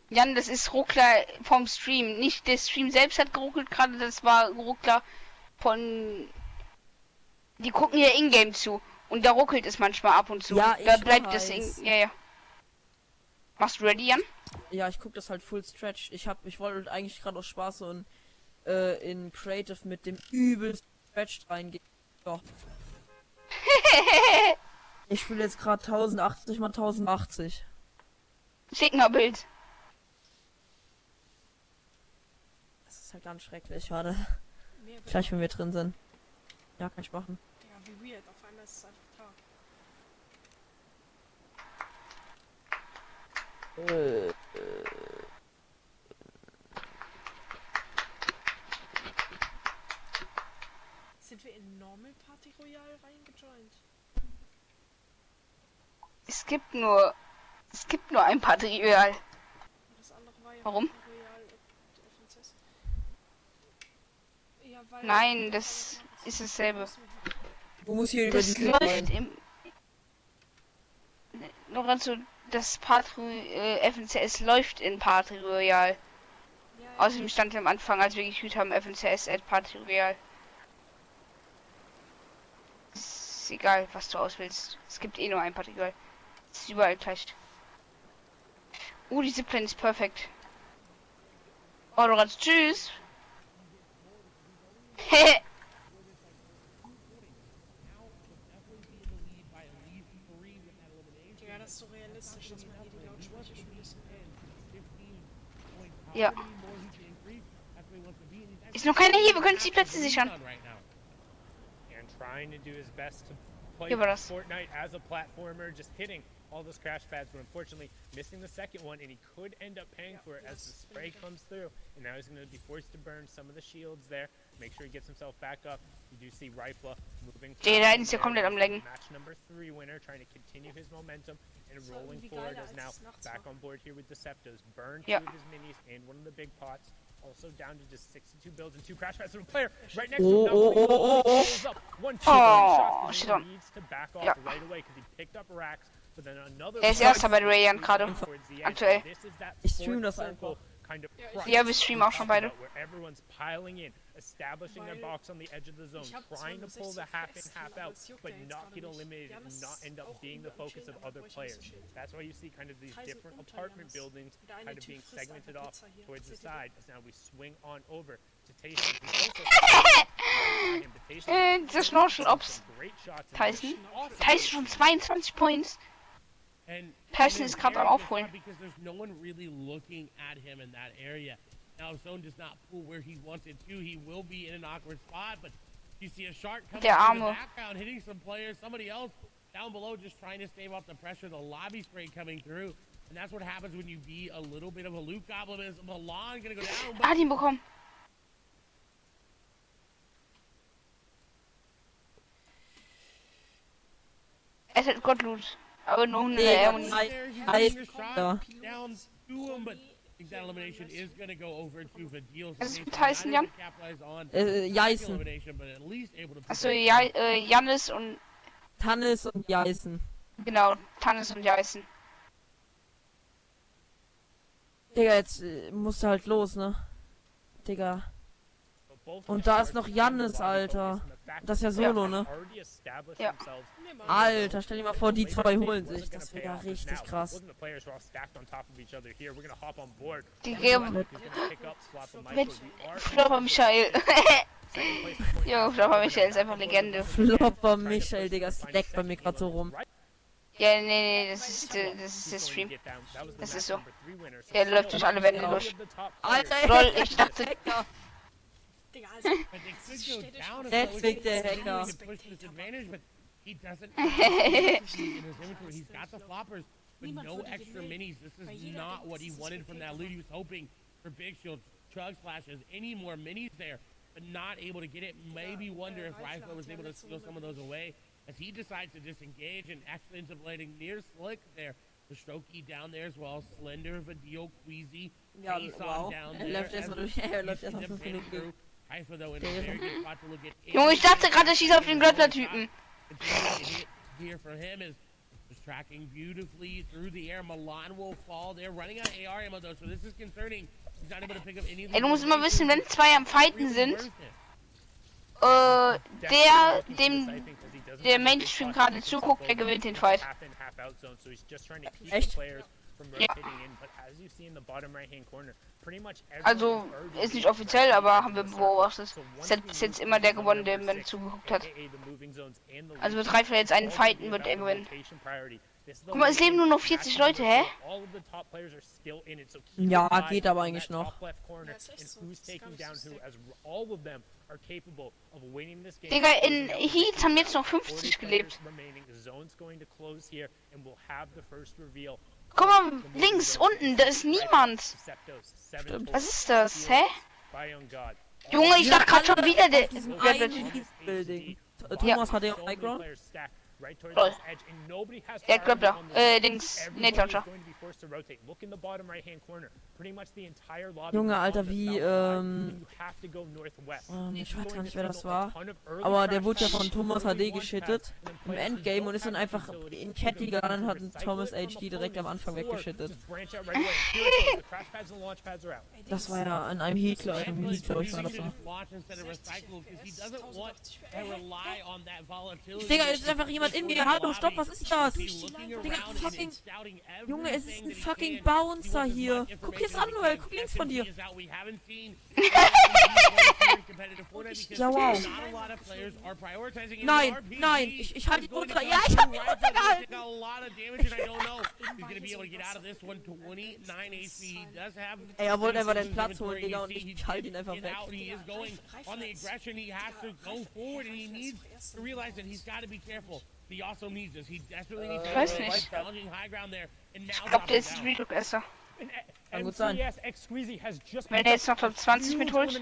Jan, das ist Ruckler vom Stream. Nicht der Stream selbst hat geruckelt gerade, das war Ruckler von... Die gucken hier in-game zu. Und da ruckelt es manchmal ab und zu. Ja, da ich bleibt weiß. das in... Ja. Machst du ready, Jan? Ja, ich guck das halt Full Stretch. Ich wollte eigentlich gerade aus Spaß so in Creative mit dem übelsten Stretch reingehen. So. Ich spiele jetzt gerade 1080 mal 1080. Schick mal Bild. Das ist halt ganz schrecklich, warte. Gleich, wenn wir drin sind. Ja, kann ich machen. Ja, wie weird. Auf einmal ist es einfach Tag. Sind wir in Normal Party Royale reingejoint? Es gibt nur ein Party Royale. Das andere war ja Warum? Party Royale FNCS. Ja, weil Nein, das ist dasselbe. Du musst hier über Das die läuft im... Lorenzo, das FNCS läuft in Party Royale. Außerdem stand am Anfang, als wir gekühlt haben, FNCS at Party Royale. ist egal, was du auswählst. Es gibt eh nur ein Partikel. Es ist überall gleich. Diese Plan ist perfekt. Oh, du kannst tschüss. Hehe. Ja, das ist so realistisch, dass man hier die Lautsprecher schon ein bisschen Ja. Ist noch keiner hier, wir können die Plätze sichern. And trying to do his best to play Hier war das. Fortnite as a platformer, just hitting all those crash pads, but unfortunately missing the second one, and he could end up paying for it as the spray comes through. And now he's going to be forced to burn some of the shields there. Make sure he gets himself back up. You do see Rifla moving. Der ist ja komplett am Lenken. Match number 3 winner, trying to continue his momentum and rolling forward as now back on board here with Deceptos. Burned 2 of his minis and one of the big pots. Also down to just 62 builds and 2 crash pads from a player right next to him. Pulls up 1, 2 shots, shit but on. he needs to back off right away because he picked up racks. But then another Er ist erster bei Rayan gerade. Aktuell. Ich stream das einfach. Ja, wir streamen auch schon beide. Where everyone's piling in, establishing their box on the edge of the zone, trying to pull the half in, half out, but not get eliminated and not end up being the focus of other players. That's why you see kind of these different apartment buildings kind of being segmented off towards the side. As now we swing on over to Tayson. Dieser Schnorchel, ob's Tayson. Tayson schon 22 Points. Tayson ist gerade am Aufholen. Because there's no one really looking at him in that area. Now, if Zone does not pull where he wanted to, he will be in an awkward spot. But you see a shark coming from the background, hitting some players. Somebody else down below just trying to stave off the pressure. The lobby spray coming through. And that's what happens when you be a little bit of a loot goblin. Is Milan gonna go down? Hat ihn bekommen. Es hat Gottloot. Aber nur 100 Ermoni. Down to him, but I think that elimination is going to go over to Vadil. Das ist Tayson, Jan? Jason. Achso, Jannis und... Tannis und Jason. Genau, Tannis und Jason. Digga, jetzt musst du halt los, ne? Digga. Und da ist noch Jannis, Alter. Das ist ja Solo, ne? Ja. Alter, stell dir mal vor, die zwei holen sich. Das wäre ja richtig krass. Die geben... Mit Flopper Michael. Jo, Flopper Michael ist einfach Legende. Flopper Michael, Digga, es leckt bei mir gerade so rum. Ja, nee, das ist der Stream. Das ist so. Der läuft durch alle Wände durch. Alter, Lol, ich dachte... Digga, also, Deswegen der Hacker. He doesn't in his inventory. He's got the floppers, but no extra minis. This is not what he wanted from that loot. He was hoping for big shields, chug splashes, any more minis there, but not able to get it. Maybe wonder if Rifle was able to steal some of those away as he decides to disengage and actually ends up landing near Slick there. The Strokey down there as well. Slender, Vadil, Queasy, Tayson down there. Läuft erstmal durch. Läuft erstmal 5 Minuten. Junge, ich dachte gerade, ich schieße auf den Glöckler-Typen. Here for him is tracking beautifully through the air. Milan will fall. They're running out of AR ammo though, so this is concerning. He's not able to pick up any of Ey, du musst immer wissen, wenn zwei am Fighten sind, der Mainstream gerade zuguckt, der gewinnt den Fight. Echt? Ja. Also, ist nicht offiziell, aber haben wir beobachtet. Es hat bis jetzt immer der gewonnen, der mir zugeguckt hat. Also wird Rifle jetzt einen fighten, wird er gewinnen. Guck mal, es leben nur noch 40 Leute, hä? Ja, geht aber eigentlich noch. Digga, in Heats haben jetzt noch 50 gelebt. Guck mal, links, unten, da ist niemand. Stimmt. Was ist das, hä? Junge, ich dachte gerade schon wieder der... Building. Thomas hat ja auch Background. right towards Lol. this edge, and nobody has Der priority Grappler. on the left. Dings. Everybody Nate is Launcher. going to be forced to rotate. Look in the bottom right-hand corner. Pretty much the entire lobby. Junge, is on Alter, the wie, south side, and you have to go northwest. ich This is weiß going gar nicht, to wer das signal a war. ton of early Aber der crash wurde ja pads, von Thomas early HD launch geschittet. pads, and then Im players who Endgame don't und ist dann have the einfach facility in to Cat go gegangen und hat recycle Thomas it from HD the direkt am opponent Anfang or weggeschittet. just branch out right away. Here it goes. The crash pads and launch pads are out. Das war ja an einem Heat, glaube ich, war das so. Digga, es ist einfach jemand in mir. Hallo, stopp, was ist das? Digga, fucking... Junge, es ist ein fucking Bouncer hier. Guck jetzt an, Noel, guck links von dir. Ja, wow. Nein, nein, ich halte die Ultra. Ja, ich hab die Ultra gehalten. Ey, er wollte einfach den Platz holen, Digga, und ich halte ihn einfach weg. Ich weiß nicht. Ich glaube, der ist Relook besser. Kann gut sein. Wenn er jetzt noch Top 20 mitholt,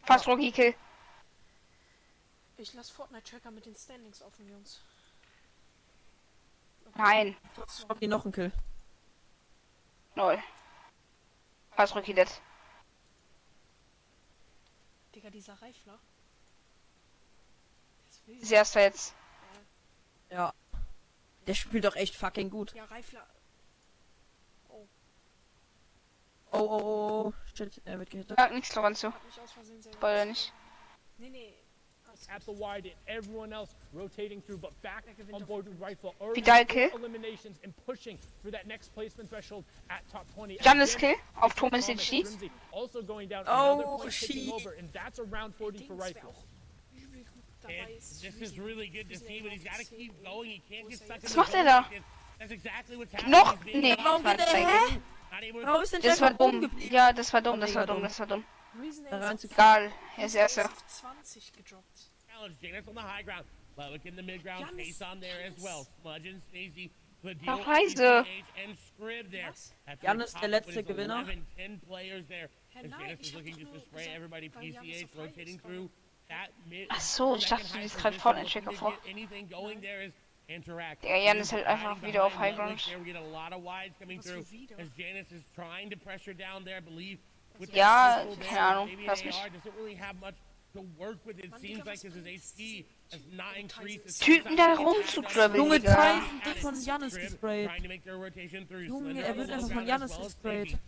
fast Rocky Kill. Ich lasse Fortnite-Tracker mit den Standings offen, Jungs. Nein. Rocky noch ein Kill. Lol. Fast Rocky dead. Digga, dieser Reifler. Ist erster jetzt. Ja. Der spielt doch echt fucking gut. Ja, Reifler. Oh, oh, oh. Shit, er wird gehittet. Sag nichts, Lorenzo. Hab mich aus Versehen selber. Spoiler nicht. Nee. At the wide and everyone else rotating through, but back on board with Rifle. Vidal Kill. Eliminations and pushing for that next placement threshold at top 20. Jannis Kill auf Thomas HD. Also going down Oh, another point shit. taking over, and that's around 40 for Rifle. Was macht er da? Noch? Nee, Warum geht er? Fragezeichen. Warum ist denn Das der war einfach dumm. rumgeblieben? Ja, das war dumm, das war dumm, das war dumm. Da reinzukriegen. Egal, er ist erster. 20 gedroppt. Noch Reise. Jan ist der letzte Gewinner. Nein, ich hab doch nur gesagt, weil Jannis auf Reifel ist. Ach so, ich dachte, du liest gerade Fortnite-Tracker vor. Der Jan ist halt einfach wieder auf Highground. Ja, keine Ahnung, lass mich. Typen da rumzudribbeln, Junge, Digga. Tayson wird von Jannis gesprayt. Junge, er wird einfach von Jannis gesprayt.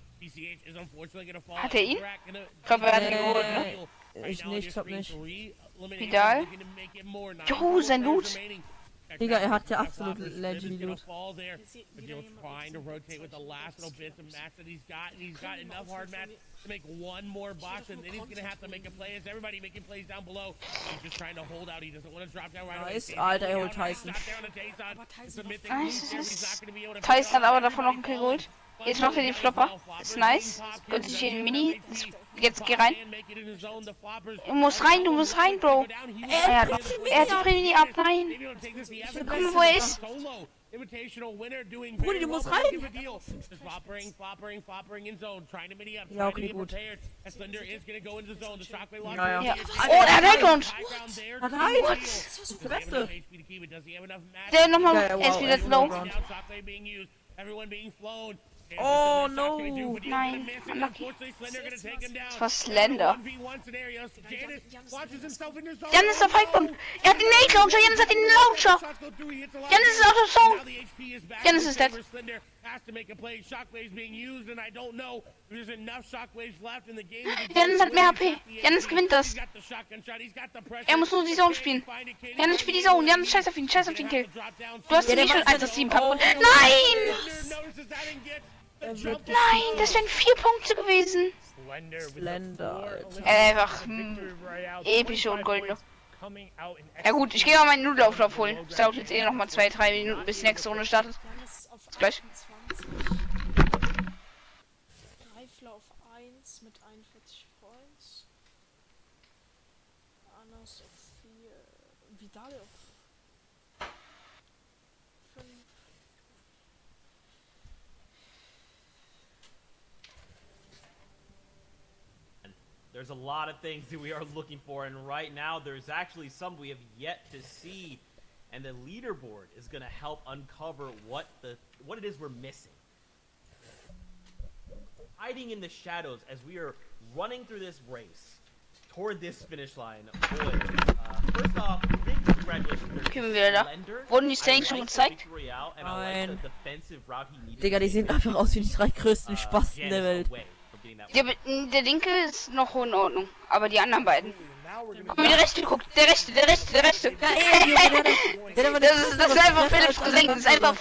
Hat er ihn? Ich glaube, er hat ihn geholt, ne? Ich nicht, glaub nicht. Vidal? Jo, sein Loot. Digga, er hat ja absolut Legend Loot. Nice, Alter, er holt Tayson. Tayson hat aber davon noch einen Kill geholt. Jetzt macht er den Flopper. Ist nice. Gönnt sich hier den Mini. Jetzt geh rein. Du musst rein, Bro. Er hat die Prämie ab. Nein. Guck mal, wo er ist. Brudi, du musst rein. Ja, okay, gut. Ja, ja. Oh, der hat Highground. Hat High. Das ist der Beste. Der nochmal. Ja, Er ist wow, wieder low. Oh no. Nein, unlucky. Das war Slender. Jan ist auf Highground. Er hat den Nate Launcher. Jan hat den Launcher. Jan ist out of zone. Jan ist dead. Jan hat mehr HP. Jan gewinnt das. Er muss nur die Zone spielen. Jan spielt die Zone. Jan, scheiß auf ihn, Kill. Du hast ihn nicht schon 1-7 packen. Nein! Nein, das wären 4 Punkte gewesen. Slender. Einfach epische und goldene. Ja gut, ich gehe mal meinen Nudelauflauf holen. Es dauert jetzt eh noch mal 2-3 Minuten, bis die nächste Runde startet. Bis gleich. Reifler auf 1 mit 41 Points. Anas auf 4. Vidal auf 5. There's a lot of things that we are looking for, and right now there's actually some we have yet to see. and the leaderboard is gonna help uncover what it is we're missing. Hiding in the shadows as we are running through this race toward this finish line. Boys, first off, big congratulations. Können wir da? Wurden die Stakes schon gezeigt? Nein. Digga, die sehen einfach aus wie die 3 größten Spasten der Welt. Der linke ist noch in Ordnung, aber die anderen beiden. Guck mal, der rechte guckt, der rechte. Ja, Das ist einfach Philips Cousin, das ist einfach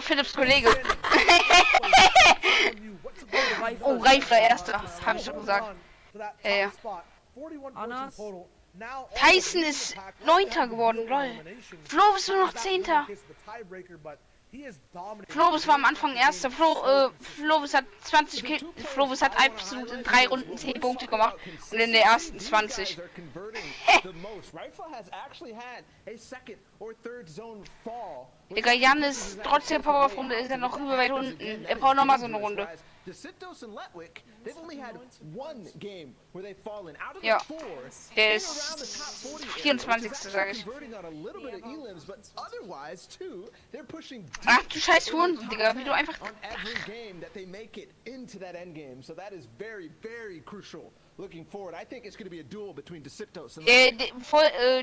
Philips Kollege. Oh, Reifler erster, hab ich schon gesagt. Ja. Tayson ist 9. geworden, lol. Flobus nur noch 10. Flobus war am Anfang erster. Flobus hat 20 Kills. Flobus hat absolut in 3 Runden 10 Punkte gemacht und in der ersten 20. Digga, Jan ist trotz der Power-Runde ist er noch überweit unten. Er braucht nochmal so eine Runde. Ja, der ist 24. sag ich. Ach du scheiß Hund, Digga, wie du einfach...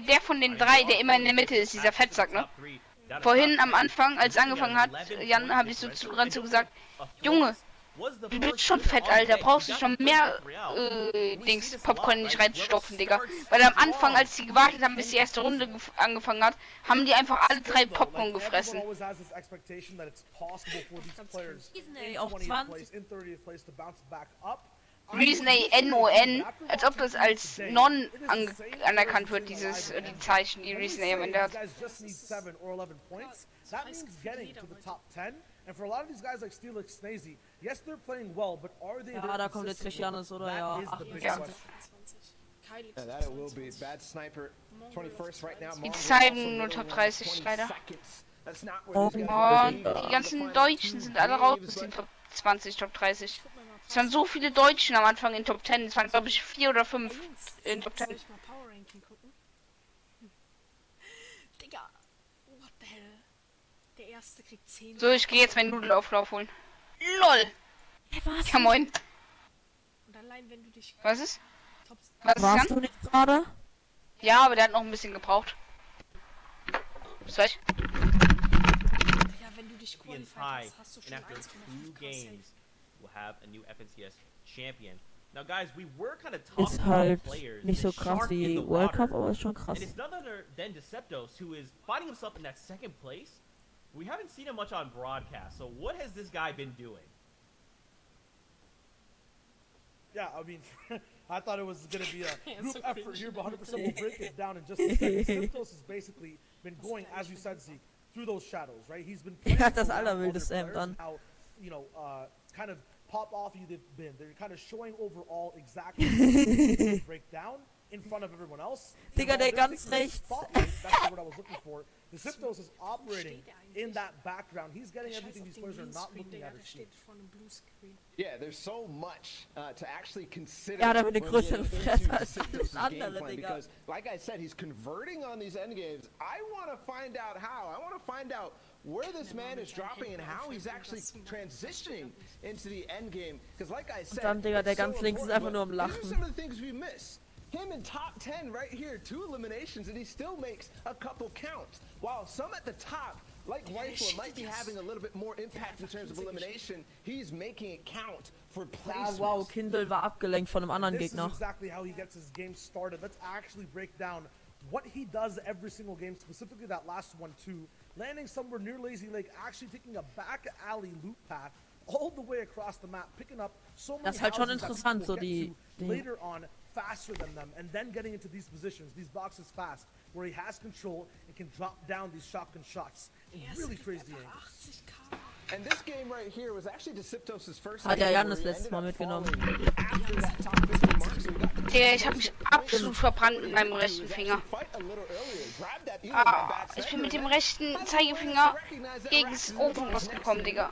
Der von den 3, der immer in der Mitte ist, dieser Fettsack, ne? Vorhin am Anfang, als angefangen hat, Jan, habe ich so zu gesagt, Junge, du bist schon fett, Alter, brauchst du schon mehr, Popcorn nicht reinstopfen, Digga. Weil am Anfang, als die gewartet haben, bis die erste Runde angefangen hat, haben die einfach alle 3 Popcorn gefressen. Auf 20. Reason A-N-O-N, als ob das als Non anerkannt wird, die Zeichen, die Reason A am Ende hat. Ja, da kommt jetzt Christianis, oder? Ja. Die zeigen nur Top 30, leider. Oh, die ganzen Deutschen sind alle raus aus den Top 20, Top 30. Es waren so viele Deutschen am Anfang in Top 10. Es waren, glaube ich, 4 oder 5 in Top 10. Digga, what the hell? Der erste kriegt 10. So, ich gehe jetzt meinen Nudelauflauf holen. LOL! Was? Ja, moin. Und allein wenn du dich... Was ist? Was warst du nicht gerade? Ja, aber der hat noch ein bisschen gebraucht. Was weiß ich? Ja, wenn du dich qualified hast du schon 1,5 games. We'll have a new FNCS champion. Now, guys, we were kind of talking Ist halt about players nicht so krass wie World Cup, aber ist schon krass. And it's none other than Deceptos, who is finding himself in that second place. We haven't seen him much on broadcast, so what has this guy been doing? Yeah, I mean, I thought it was going to be a group effort here, but 100% we'll break it down in just a second. Deceptos has basically been going, as you said, Zeke, through those shadows, right? He's been playing Ja, das allerwildeste Hemd an. how, you know, kind of pop off they've been. They're kind of showing overall exactly what they break down in front of everyone else. Digga, der ganz rechts. That's the word I was looking for. Deceptos is operating in that background. He's getting everything these players are not looking at. Yeah, there's so much to actually consider. Ja, da wird eine größere Fresse als alles andere, Digga. Because, like I said, he's converting on these end games. I want to find out how. I want to find out where this man is dropping and how he's actually transitioning into the end game. Because, like I said, dann, Digga, der it's so ganz links ist einfach nur am important. These are Lachen. some of the things we miss. Him in top 10 right here, 2 eliminations, and he still makes a couple counts. While some at the top, like Rifle, might be having a little bit more impact in terms of elimination, he's making it count for placement. Ja, wow, Kindle war abgelenkt von einem anderen This is Gegner. exactly how he gets his game started. Let's actually break down what he does every single game, specifically that last one too. Landing somewhere near Lazy Lake, actually taking a back alley loop path all the way across the map, picking up so many Das ist halt schon houses that interessant, people so get die to later on faster than them, and then getting into these positions, these boxes fast, where he has control and can drop down these shotgun shots in really crazy angles. And this game right here was actually Deceptos' first Hat ja game Jan where das he letzte ended Mal up mitgenommen. falling after that top 50 mark, so we got the Digga, ich hab mich absolut verbrannt mit meinem rechten Finger. fight a little earlier, grabbed that Elon by bad Ich bin mit dem center, rechten Zeigefinger gegens Ofen rausgekommen, Digga.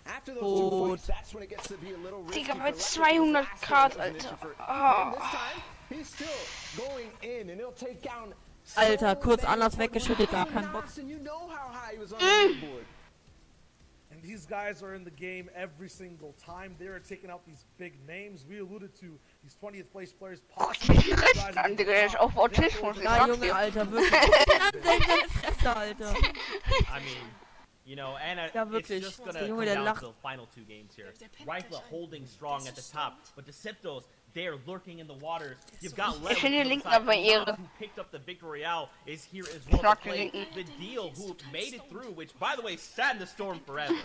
after those 2 fights, that's when it gets to be a little risky Digga, for bei Leopard 200 to Grad, last Alter. position for- And this time, he's still going in, and he'll take down Alter, kurz anders weggeschüttet, gar kein Bock. And you know how high he was on the leaderboard. And these guys are in the game every single time. They are taking out these big names. We alluded to these 20th place players possibly. Andere ist auf Autismus, ich Ja, sag's Junge, dir. Alter, wirklich. Fresse, Alter. I mean, you know, and Ja, it's wirklich. just gonna Der Junge, come der down lacht. to the final two games here. Rifle holding strong at the top, but Deceptos, they're lurking in the waters. You've got Ich Levin finde den to the Linken side, aber who Ehre. picked up the victory royale, is here as well to Schlag den play Linken. the deal, who made it through, which, by the way, sat in the storm forever.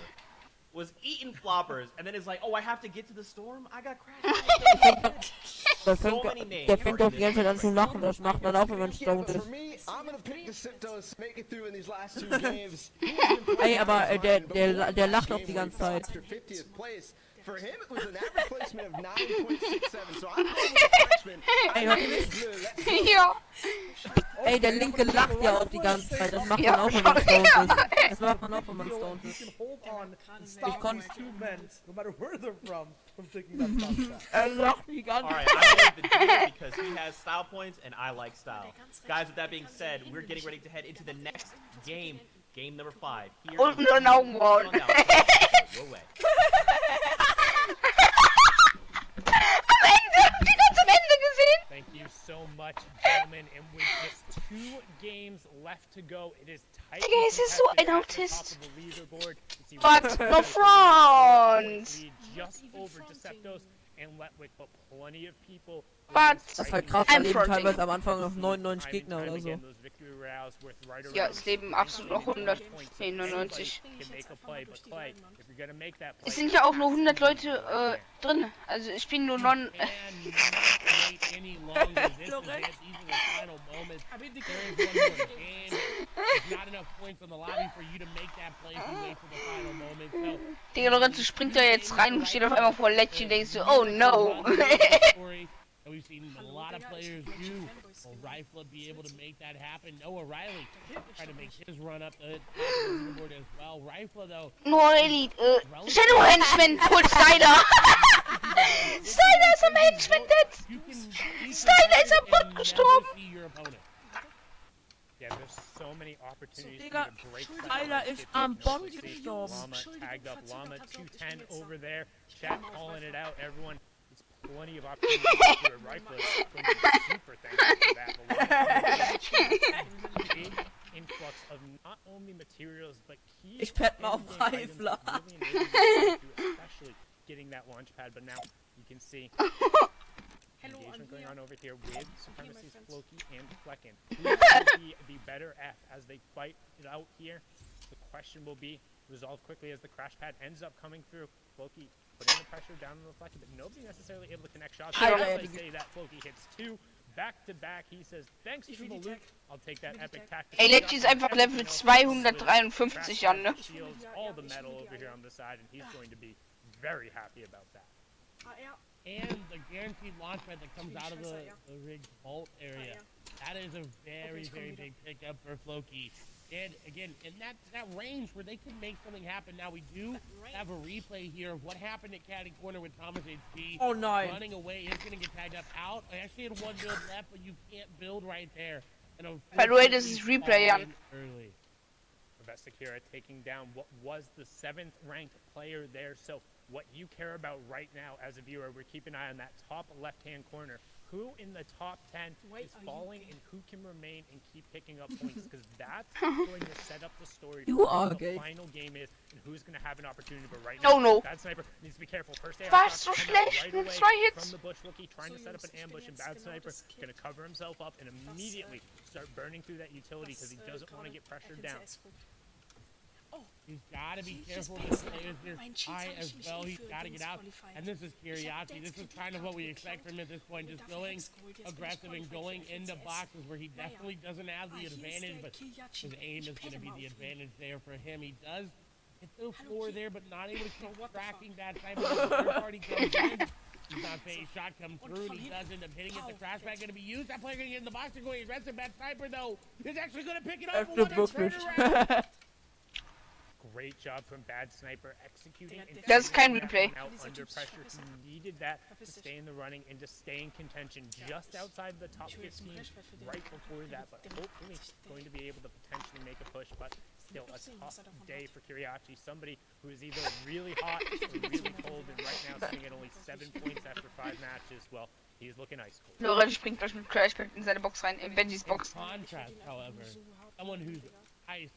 Was eating floppers, and then is like, oh, I have to get to the storm? I got crashed. So many names. Der fängt doch die ganze Zeit an zu lachen, das macht man auch, wenn man stoned For ist. me, I'm gonna pick Deceptos, make it through in these last two games. Ey, aber der lacht auch die ganze Zeit. After 50th place. For him, it was an average placement of 9.67. So I'm going with the freshman. Ey, hört ihr mich? Let's go. Ja. Ey, der Linke lacht ja auch die ganze Zeit. Das macht man Ja, auch, wenn man stoned ja. ist. Das macht man auch, wenn man stoned You ist. can hold on and Ich stop konnt- these two men, no matter where they're from taking that top shot. Er lacht die ganze All right, I like the deal because he has style points and I like style. Guys, with that being said, we're getting ready to head into the next game, game number 5. Here Und in nur ein Augenbrauen. Your way. Am Ende, habt ihr das am Ende gesehen? Thank you so much, gentlemen. And with just 2 games left to go, it is tight. Digga, es ist so ein Autist. But no front. Just over Deceptos and Letwick, but plenty of people. But Das ist halt krass, I'm da leben fronting. teilweise am Anfang noch 99 Gegner oder so. Ja, es leben absolut noch 100. Nee, 99. Es sind ja auch nur 100 Leute drin. Also ich bin nur non. Digga, Lorenzo springt da jetzt rein und steht auf einmal vor Letch und denkst so, oh no. And we've seen a lot of players do. Will Rifle be able to make that happen? Noah Riley trying to make his run up the leaderboard as well. Rifle though. Nur Elite. Shadow Henchman holt Styler. Styler ist am Henchman dead. Styler ist am Bot gestorben. Yeah, there's so many opportunities Digga, to break Styler ist am Bot gestorben. Llama tagged up Llama 210 over there. Chat calling it out. Everyone, it's plenty of opportunities for a rifle. Going to be super thankful for that. Big influx of not only materials but keys. Ich pet mal auf in-game items Rifler. that really enables you to, especially getting that launch pad. But now you can see engagement going on over here with Supremacy's Floki and Flecken. Who will be the better F as they fight it out here? The question will be resolved quickly as the crash pad ends up coming through. Floki putting the pressure down on the Flecken, but nobody necessarily able to connect shots. I They say that Floki hits 2 back to back. He says, thanks for the loot. I'll take that epic tactic. Ey, Letch ist einfach Level 253 an, ne? Shields all the metal over here on the side, and he's going to be very happy about that. And the guaranteed launch pad that comes out of the rigged vault area. That is a very, very big pickup for Floki. And again, in that range where they could make something happen. Now we do have a replay here of what happened at Caddy Corner with Thomas HP. Oh no. Running away is going to get tagged up out. I actually had 1 build left, but you can't build right there. And By the way, this is replay, Jan. early. Vestakira taking down what was the 7th ranked player there. So what you care about right now as a viewer, we're keeping an eye on that top left-hand corner. Who in the top 10 is falling and who can remain and keep picking up points, because that's going to set up the story You for are what the gay. final game is and who's going to have an opportunity. But right Oh, now, no. Bad Sniper needs to be careful. First air Was so shots come out schlecht right mit away 2 Hits. from the bush rookie, trying to set up an ambush, and Bad Sniper going to cover himself up and immediately start burning through that utility because he doesn't want to get pressured down. He's got to be careful with the players this high as well. He's got to get out. And this is Kiriachi. This is kind of what we expect from him at this point. Just going aggressive and going into boxes where he definitely doesn't have the advantage, but his aim is going to be the advantage there for him. He does hit the floor there, but not able to keep tracking that time. The third party comes in. He's not saying shot come through, and he does end up hitting it. The crash back going to be used. That player going to get in the box. They're going aggressive. Bad Sniper, though, is actually going to pick it up. That's the What a book. turnaround. Great job from Bad Sniper executing. Das ist kein Replay. Out under pressure. He needed that to stay in the running and to stay in contention just outside the top 15 right before that. But hopefully going to be able to potentially make a push. But still a tough day for Kiriachi. Somebody who is either really hot or really cold, and right now sitting at only 7 points after 5 matches. Well, he is looking ice cold. Lorenz springt gleich mit Crashback in seine Box rein, in Benjis Box. Contrast, however, someone who's ice,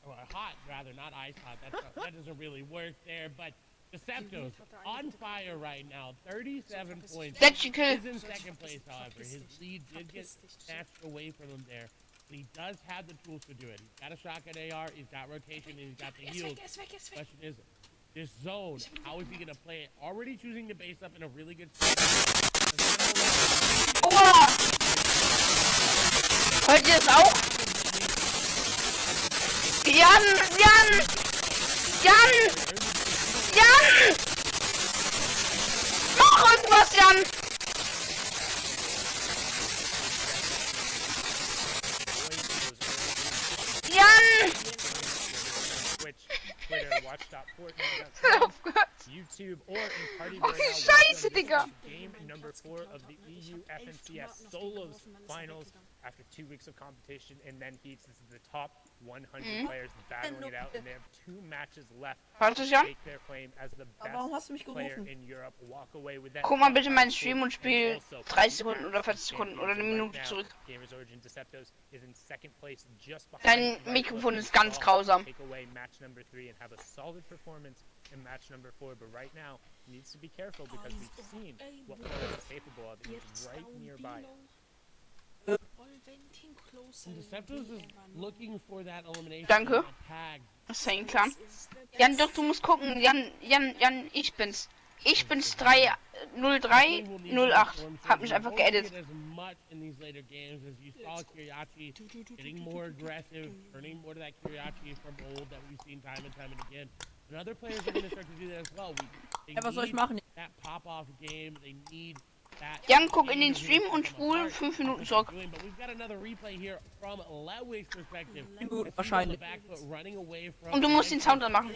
or hot rather, not ice hot, that doesn't really work there, but Decepto's on fire right now, 37 points. That you could. He's in second place, however. His lead did get snatched away from him there, but he does have the tools to do it. He's got a shotgun AR, he's got rotation, and he's got the heals. Question is, this zone, how is he going to play it? Already choosing to base up in a really good spot. Hört ihr es auch? Jan! Mach irgendwas, Jan! Twitter, watch.fortnite.com, YouTube, or in Party Oh, Royale. Scheiße, Digga! Game number 4 of the EU FNCS Solos Finals after 2 weeks of competition and then heats. This is the top 100 players battling it out, and they have 2 matches left to take their claim as the best player in Europe. Walk away with that. Guck mal bitte meinen Stream und spiel 30 Sekunden oder 40 Sekunden oder eine Minute zurück. Gamers Origin Deceptos is in second place just behind. Dein Mikrofon ist ganz grausam. Take away match number 3 and have a solid performance in match number 4, but right now needs to be careful because we've seen what Florida is capable of. He's right nearby. Deceptos is looking for that elimination. Danke. Das ist ja klar. Jan, doch, du musst gucken. Jan, ich bin's. Ich bin's 0308. Hab mich einfach geedit. Ja, was soll ich machen? Jan, guck in den Stream und spul 5 Minuten zurück. Wahrscheinlich. Und du musst den Sound anmachen.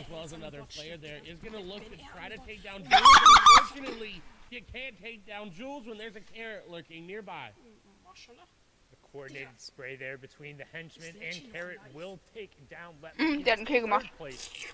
Coordinated spray there between the henchman and Carrot will take down Der hat einen Kill gemacht.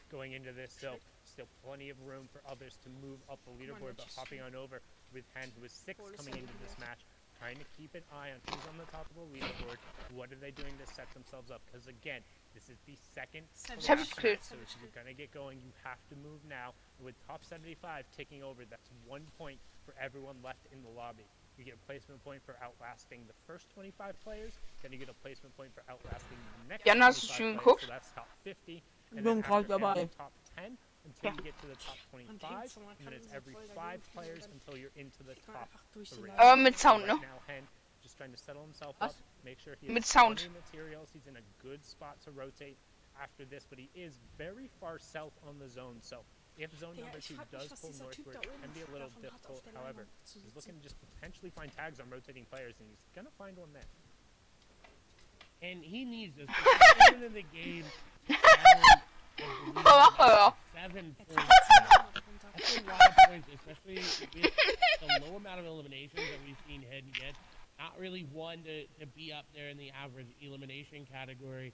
going into this, so still plenty of room for others to move up the leaderboard, but hopping on over with Hen, who is 6th coming into this match, trying to keep an eye on who's on the top of the leaderboard. What are they doing to set themselves up? Because again, this is the second last match, so if you're gonna get going, you have to move now. With top 75 ticking over, that's 1 point for everyone left in the lobby. You get a placement point for outlasting the first 25 players, then you get a placement point for outlasting the next 25 players, so that's top 50, and then after top 10 until you get to the top 25, and then it's every 5 players until you're into the top 3. Mit Sound, ne? Now Hen just trying to settle himself up, make sure he Mit has Sound. materials, he's in a good spot to rotate after this, but he is very far south on the zone, so if zone number 2 does pull northward, it can be a little difficult. However, he's looking to just potentially find tags on rotating players, and he's gonna find one there. And he needs this. At the end of the game, 7 points. That's a lot of points, especially with the low amount of eliminations that we've seen Head get. Not really one to be up there in the average elimination category.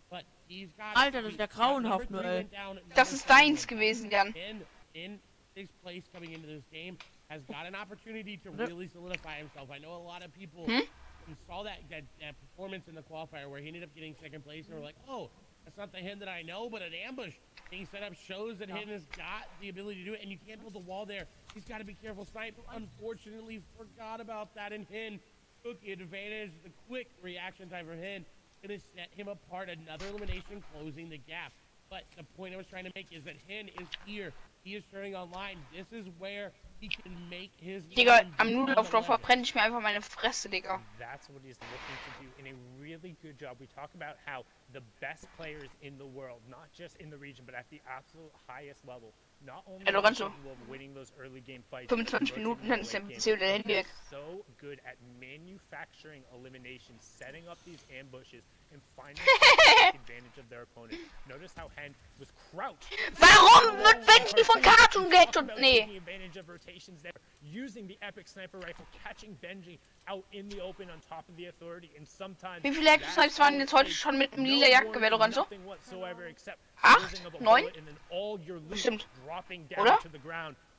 But he's got. Alter, das ist ja grauenhaft, nur, ey. Das ist deins gewesen, Jan. In 6th place coming into this game, has got an opportunity to really solidify himself. I know a lot of people who saw that performance in the qualifier where he ended up getting 2nd place and were like, oh, that's not the Hen that I know, but an ambush being set up shows that Hen has got the ability to do it, and you can't build a wall there. He's got to be careful. Snipe, unfortunately, forgot about that, and Hen took advantage. The quick reaction time from Hen going to set him apart. Another elimination, closing the gap. But the point I was trying to make is that Hen is here. He is turning online. This is where he can make his. Digga, am Nudelauflauf verbrenne ich mir einfach meine Fresse, Digga. That's what he's looking to do in a really good job. We talk about how the best players in the world, not just in the region, but at the absolute highest level, not only Lorenzo, winning those early game fights, 25 Minuten, dann ist der PC oder Handy weg. So good at manufacturing eliminations, setting up these ambushes, and finally take advantage of their opponent. Notice how Hen was crouched. Warum wird Benji von Cartoon gehackt und nee? Taking advantage of rotations there, using the epic sniper rifle, catching Benji out in the open on top of the authority, and sometimes Wie viele Snipes waren jetzt heute schon mit dem lila Jagdgewehr oder so? 8? 9? Bestimmt. Oder?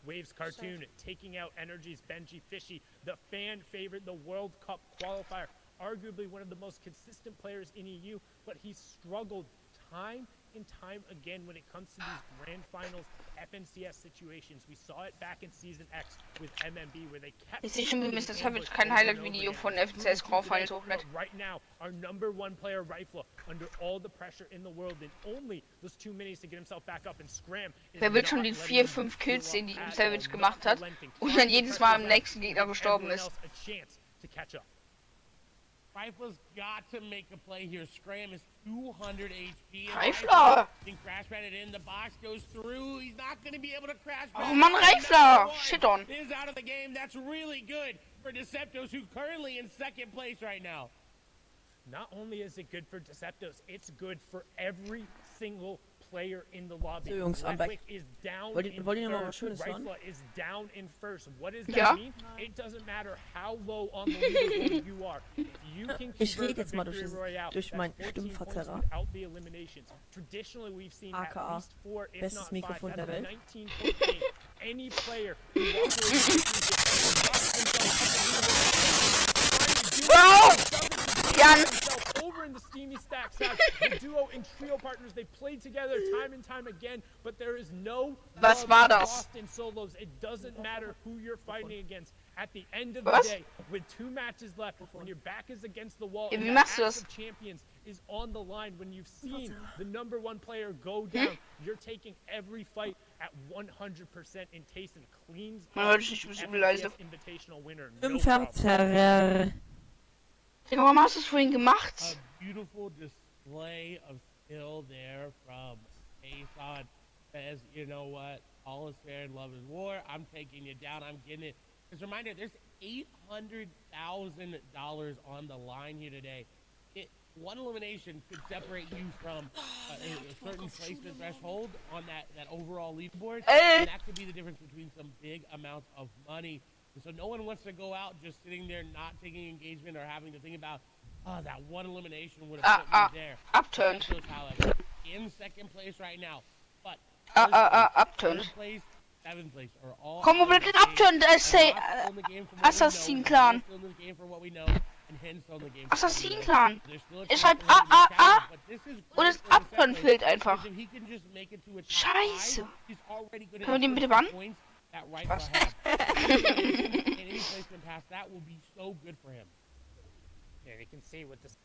Waves Cartoon taking out Energy's Benji Fishy, the fan favorite, the World Cup qualifier, arguably one of the most consistent players in EU, but he's struggled time and time again when it comes to these grand finals FNCS situations. We saw it back in Season X with MMB where they kept... Ich sehe schon, wie Mr. Savage kein Highlight-Video von FNCS Grand Finals hochlädt. Right now, our #1 player Rifler, under all the pressure in the world and only those 2 minis to get himself back up and scram. Wer will schon die 4-5 Kills sehen, die Savage gemacht hat und dann jedes Mal am nächsten Gegner gestorben ist? Rifle's got to make a play here. Scram is 200 HP. Reifler! Crash it in. The box goes through. He's not going to be able to crash. Oh Mann, Reifler! Shit on. Is out of the game. That's really good for Deceptos, who's currently in second place right now. Not only is it good for Deceptos, it's good for every single player in the lobby. So, Jungs, I'm back. Is down Wollt ihr noch was Schönes Rifle sagen? is down in first. What does that Ja. mean? It doesn't matter how low on the leaderboard you are. If you can Ich rede convert a jetzt mal victory royale, durch that's meinen 14 Stimmverzerrer. points without the eliminations. Traditionally, we've seen at AKA least 4, if bestes not 5. Mikrofon der That's a Welt. 19-point game. Any player who walks away from Jan! over in the steamy stack side, the duo and trio partners, they played together time and time again, but there is no Was war das? lost in solos. It doesn't matter who you're fighting against. At the end of Was? the day, with 2 matches left, when your back is against the wall, Ja, and wie the machst du axe das? of champions is on the line, when you've seen the #1 player go down, you're taking every fight at 100%, and Tayson cleans Man up hört dich nicht, the so leise. FNCS Invitational winner. No problem. Stimmverzerrer. Digga, warum hast du es vorhin A gemacht? beautiful display of skill there from Tayson. Says, you know what? All is fair and love is war. I'm taking you down. I'm getting it. Just a reminder, there's $800,000 on the line here today. One elimination could separate you from a certain placement threshold on that overall leaderboard. And that could be the difference between some big amounts of money. And so no one wants to go out just sitting there not taking engagement or having to think about, oh, that one elimination would have put me there. Upturned. Shows how, like, in second place right now. But Upturned. third place, 7th place are all Komm, wo bleibt denn Upturned? Assassin Clan. Assassin Clan. Ich schreib A. Und das Upturn fehlt einfach. Scheiße. Können wir den bitte bannen? Was? And you can see with this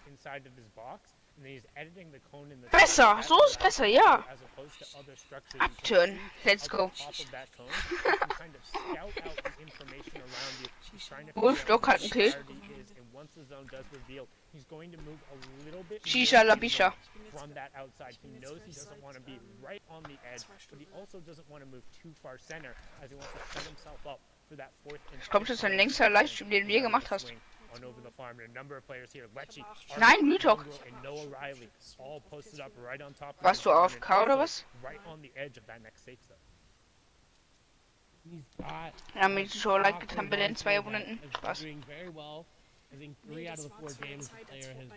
inside of his box, and then he's editing the cone in the Besser, so ist besser, ja. as opposed to other structures. Upturn, let's go. On top of that cone, you can kind of scout out the information around you. He's trying to Wolf figure out Dock hat where einen Kill. the priority is, and once the zone does reveal, he's going to move a little bit Shisha la more Bisha. from that outside. He knows he doesn't want to be right on the edge, but he also doesn't want to move too far center, as he wants to set himself up for that 4th and Ich glaube, das ist ein längster Livestream, den du je gemacht hast. on over the farm, and a number of players here. Lechi, Nein, Mythok. and Noah Riley, all posted up right on top of Warst the du farm, AFK and oder also was? right on the edge of that next safe zone. Ja, mit Zuschauer like getan, bitte in 2 Abonnenten. Spaß. Doing very well. I think 3 out of the 4 games the player has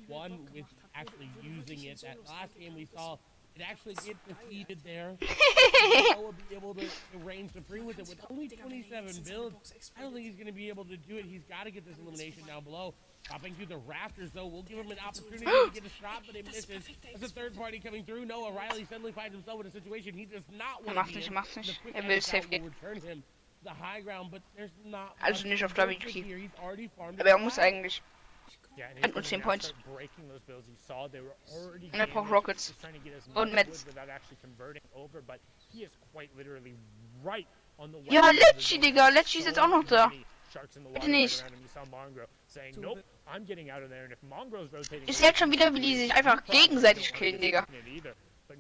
won with actually using it. That last game we saw, it actually get defeated there. Will be able to reign supreme with it with only 27 builds. I don't think he's going to be able to do it. He's got to get this elimination down below. Dropping through the rafters, though, will give him an opportunity to get a shot, but it misses. As a third party coming through, Noah Riley suddenly finds himself in a situation he does not want to be in. Macht's nicht. The quick Will exit safe will gehen. return him to the high ground, but there's not Also nicht auf much WQ. here. He's already farmed Aber er it muss back. eigentlich. Yeah, and Und he's 10 gonna now Points. start breaking those builds. You saw they were already Und er braucht damaged. Rockets. He's trying to get as Und much Mets. wood without actually converting over, but he is quite literally right on the Ja, west side of the Lecci, zone. Digga. Lecci ist jetzt auch noch da. Sharks in the Bitte water right nicht. around him. You saw Mongrel saying, nope, I'm getting out of there, and if Mongrel's rotating, Ich sehe jetzt schon wieder, wie die sich einfach gegenseitig killen, Digga.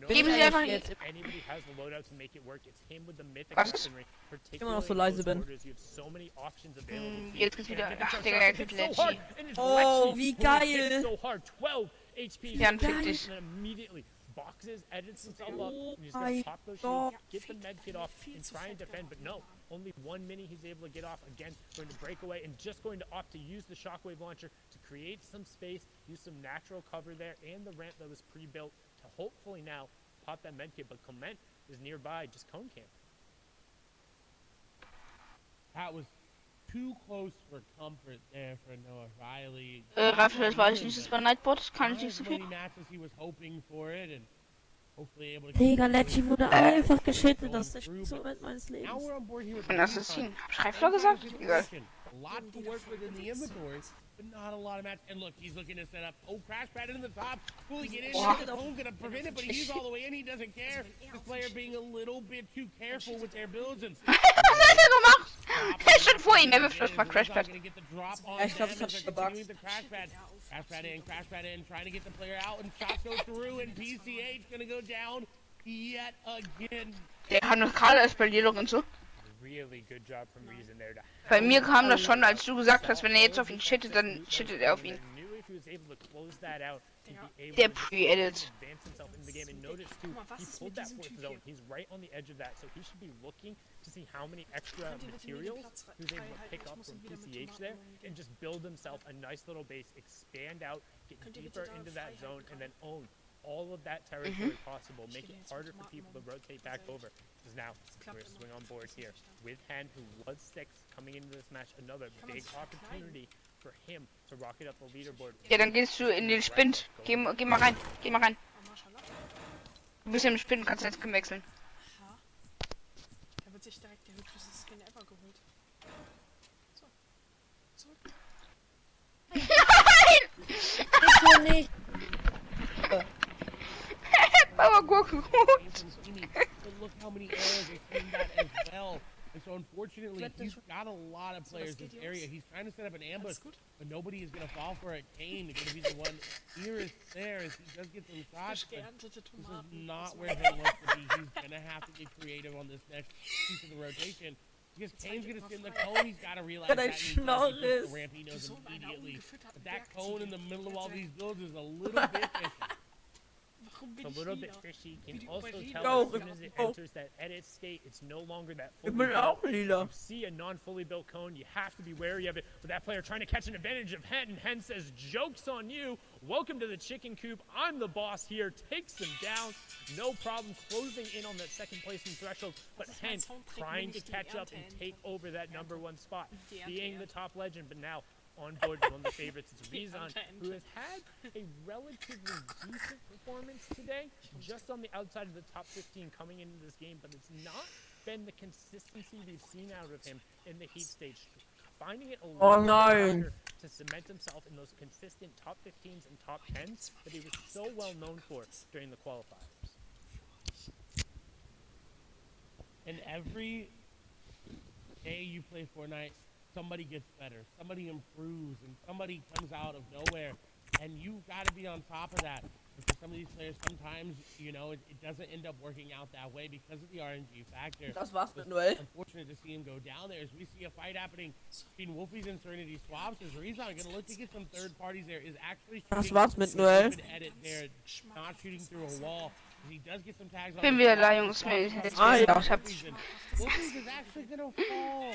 Geben Sie einfach jetzt Anybody has the loadout to make it work. It's him with the mythic Was? weaponry. Immer noch so Particularly in leise close bin. quarters, you have so many options available to you. Jetzt geht's wieder. And Ach, it's Digga, so er kriegt hard, Lexi. and it's Oh, Lexi wie who hits geil. so hard. 12 HP. Jan, fick and dich. then immediately boxes, edits himself up, and he's my gonna pop those God. shields, get the med kit off, and try and defend. But no, only one mini he's able to get off. Again, going to break away and just going to opt to use the shockwave launcher to create some space, use some natural cover there, and the ramp that was pre-built to hopefully now pop that med kit. But Clement is nearby, just cone camp. That was too close for comfort there for Noah Riley. Ralf, das weiß ich nicht, das war Nightbot, kann ich nicht so viel. Many matches he was hoping for it and hopefully able to Digga, Lecci wurde einfach geschittet. Das ist der schlimmste Moment meines Now Lebens. we're on board here with Ein Assassin. Hab Schreifler gesagt? Egal. a lot to work with in the inventory, but not a lot of match. And look, he's looking to set up. Oh, crash pad in the top. Will he get in? The phone's gonna prevent it, but he's all the way in. He doesn't care. This player being a little bit too careful with their builds and. Was hat er gemacht? Er ist schon vor ihm, er wirft das mal Crashpad. Gonna get the drop on Ich glaub, das damage, hat but gebuggt. continuing the crash pad in, trying to get the player out, and shots go through, and PCH gonna go down yet again. Der hat noch gerade erst bei Lilo und so. Really good job from Reason there to Bei mir kam das schon, als du gesagt hast, wenn er jetzt auf ihn shittet, dann shittet er auf ihn. knew if he was able to close that out, he'd be able Der to Pre-Edit. advance himself in the game. And notice too, he pulled that fourth zone. He's right on the edge of that, so he should be looking to see how many extra materials he was able to pick up from PCH there and just build himself a nice little base, expand out, get deeper into that zone, and then own all of that territory possible, make it harder for people to rotate back over. Because now we're going to swing on board here with Hen, who was 6 coming into this match. Another big opportunity for him to rocket up the leaderboard. Ja, dann gehst du in den Spind. Geh mal rein, geh mal rein. Du bist im Spind, kannst jetzt wechseln. Aha. Da wird sich direkt der hübscheste Skin ever geholt. So. Zurück. Bitte nicht. Aber Gurken gut. But look how many arrows are seeing that as well. And so unfortunately, he's got a lot of players in this area. He's trying to set up an ambush, but nobody is going to fall for it. Kane is going to be the one. Here is there as he does get some shots, but this is not where he wants to be. He's going to have to get creative on this next piece of the rotation. Because Kane's going to sit in the cone, he's got to realize that. He the ramp, he knows immediately. But that cone in the middle of all these builds is a little bit fishy. It's a little bit fishy. Can also tell as soon as it enters that edit state, it's no longer that fully built. You see a non-fully built cone, you have to be wary of it. But that player trying to catch an advantage of Hen, and Hen says, "Joke's on you. Welcome to the chicken coop. I'm the boss here." Takes him down, no problem, closing in on that second placement threshold. But Hen trying to catch up and take over that #1 spot, being the top legend. But now on board one of the favorites, it's Rizan, who has had a relatively decent performance today, just on the outside of the top 15 coming into this game, but it's not been the consistency we've seen out of him in the heat stage. Finding it a little bit harder to cement himself in those consistent top 15s and top 10s that he was so well known for during the qualifiers. And every day you play Fortnite, somebody gets better, somebody improves, and somebody comes out of nowhere, and you got to be on top of that. And for some of these players, sometimes, you know, it doesn't end up working out that way because of the RNG factor. Das war's mit Noel. Unfortunate to see him go down there as we see a fight happening between Wolfies and Serenity Swaps as Rizan going to look to get some third parties there, is actually Das shooting war's mit Noel. an edit there, not shooting through a wall. He does get some tags on Bin wieder da, Jungs. Ich hab... Wolfies is actually going to fall.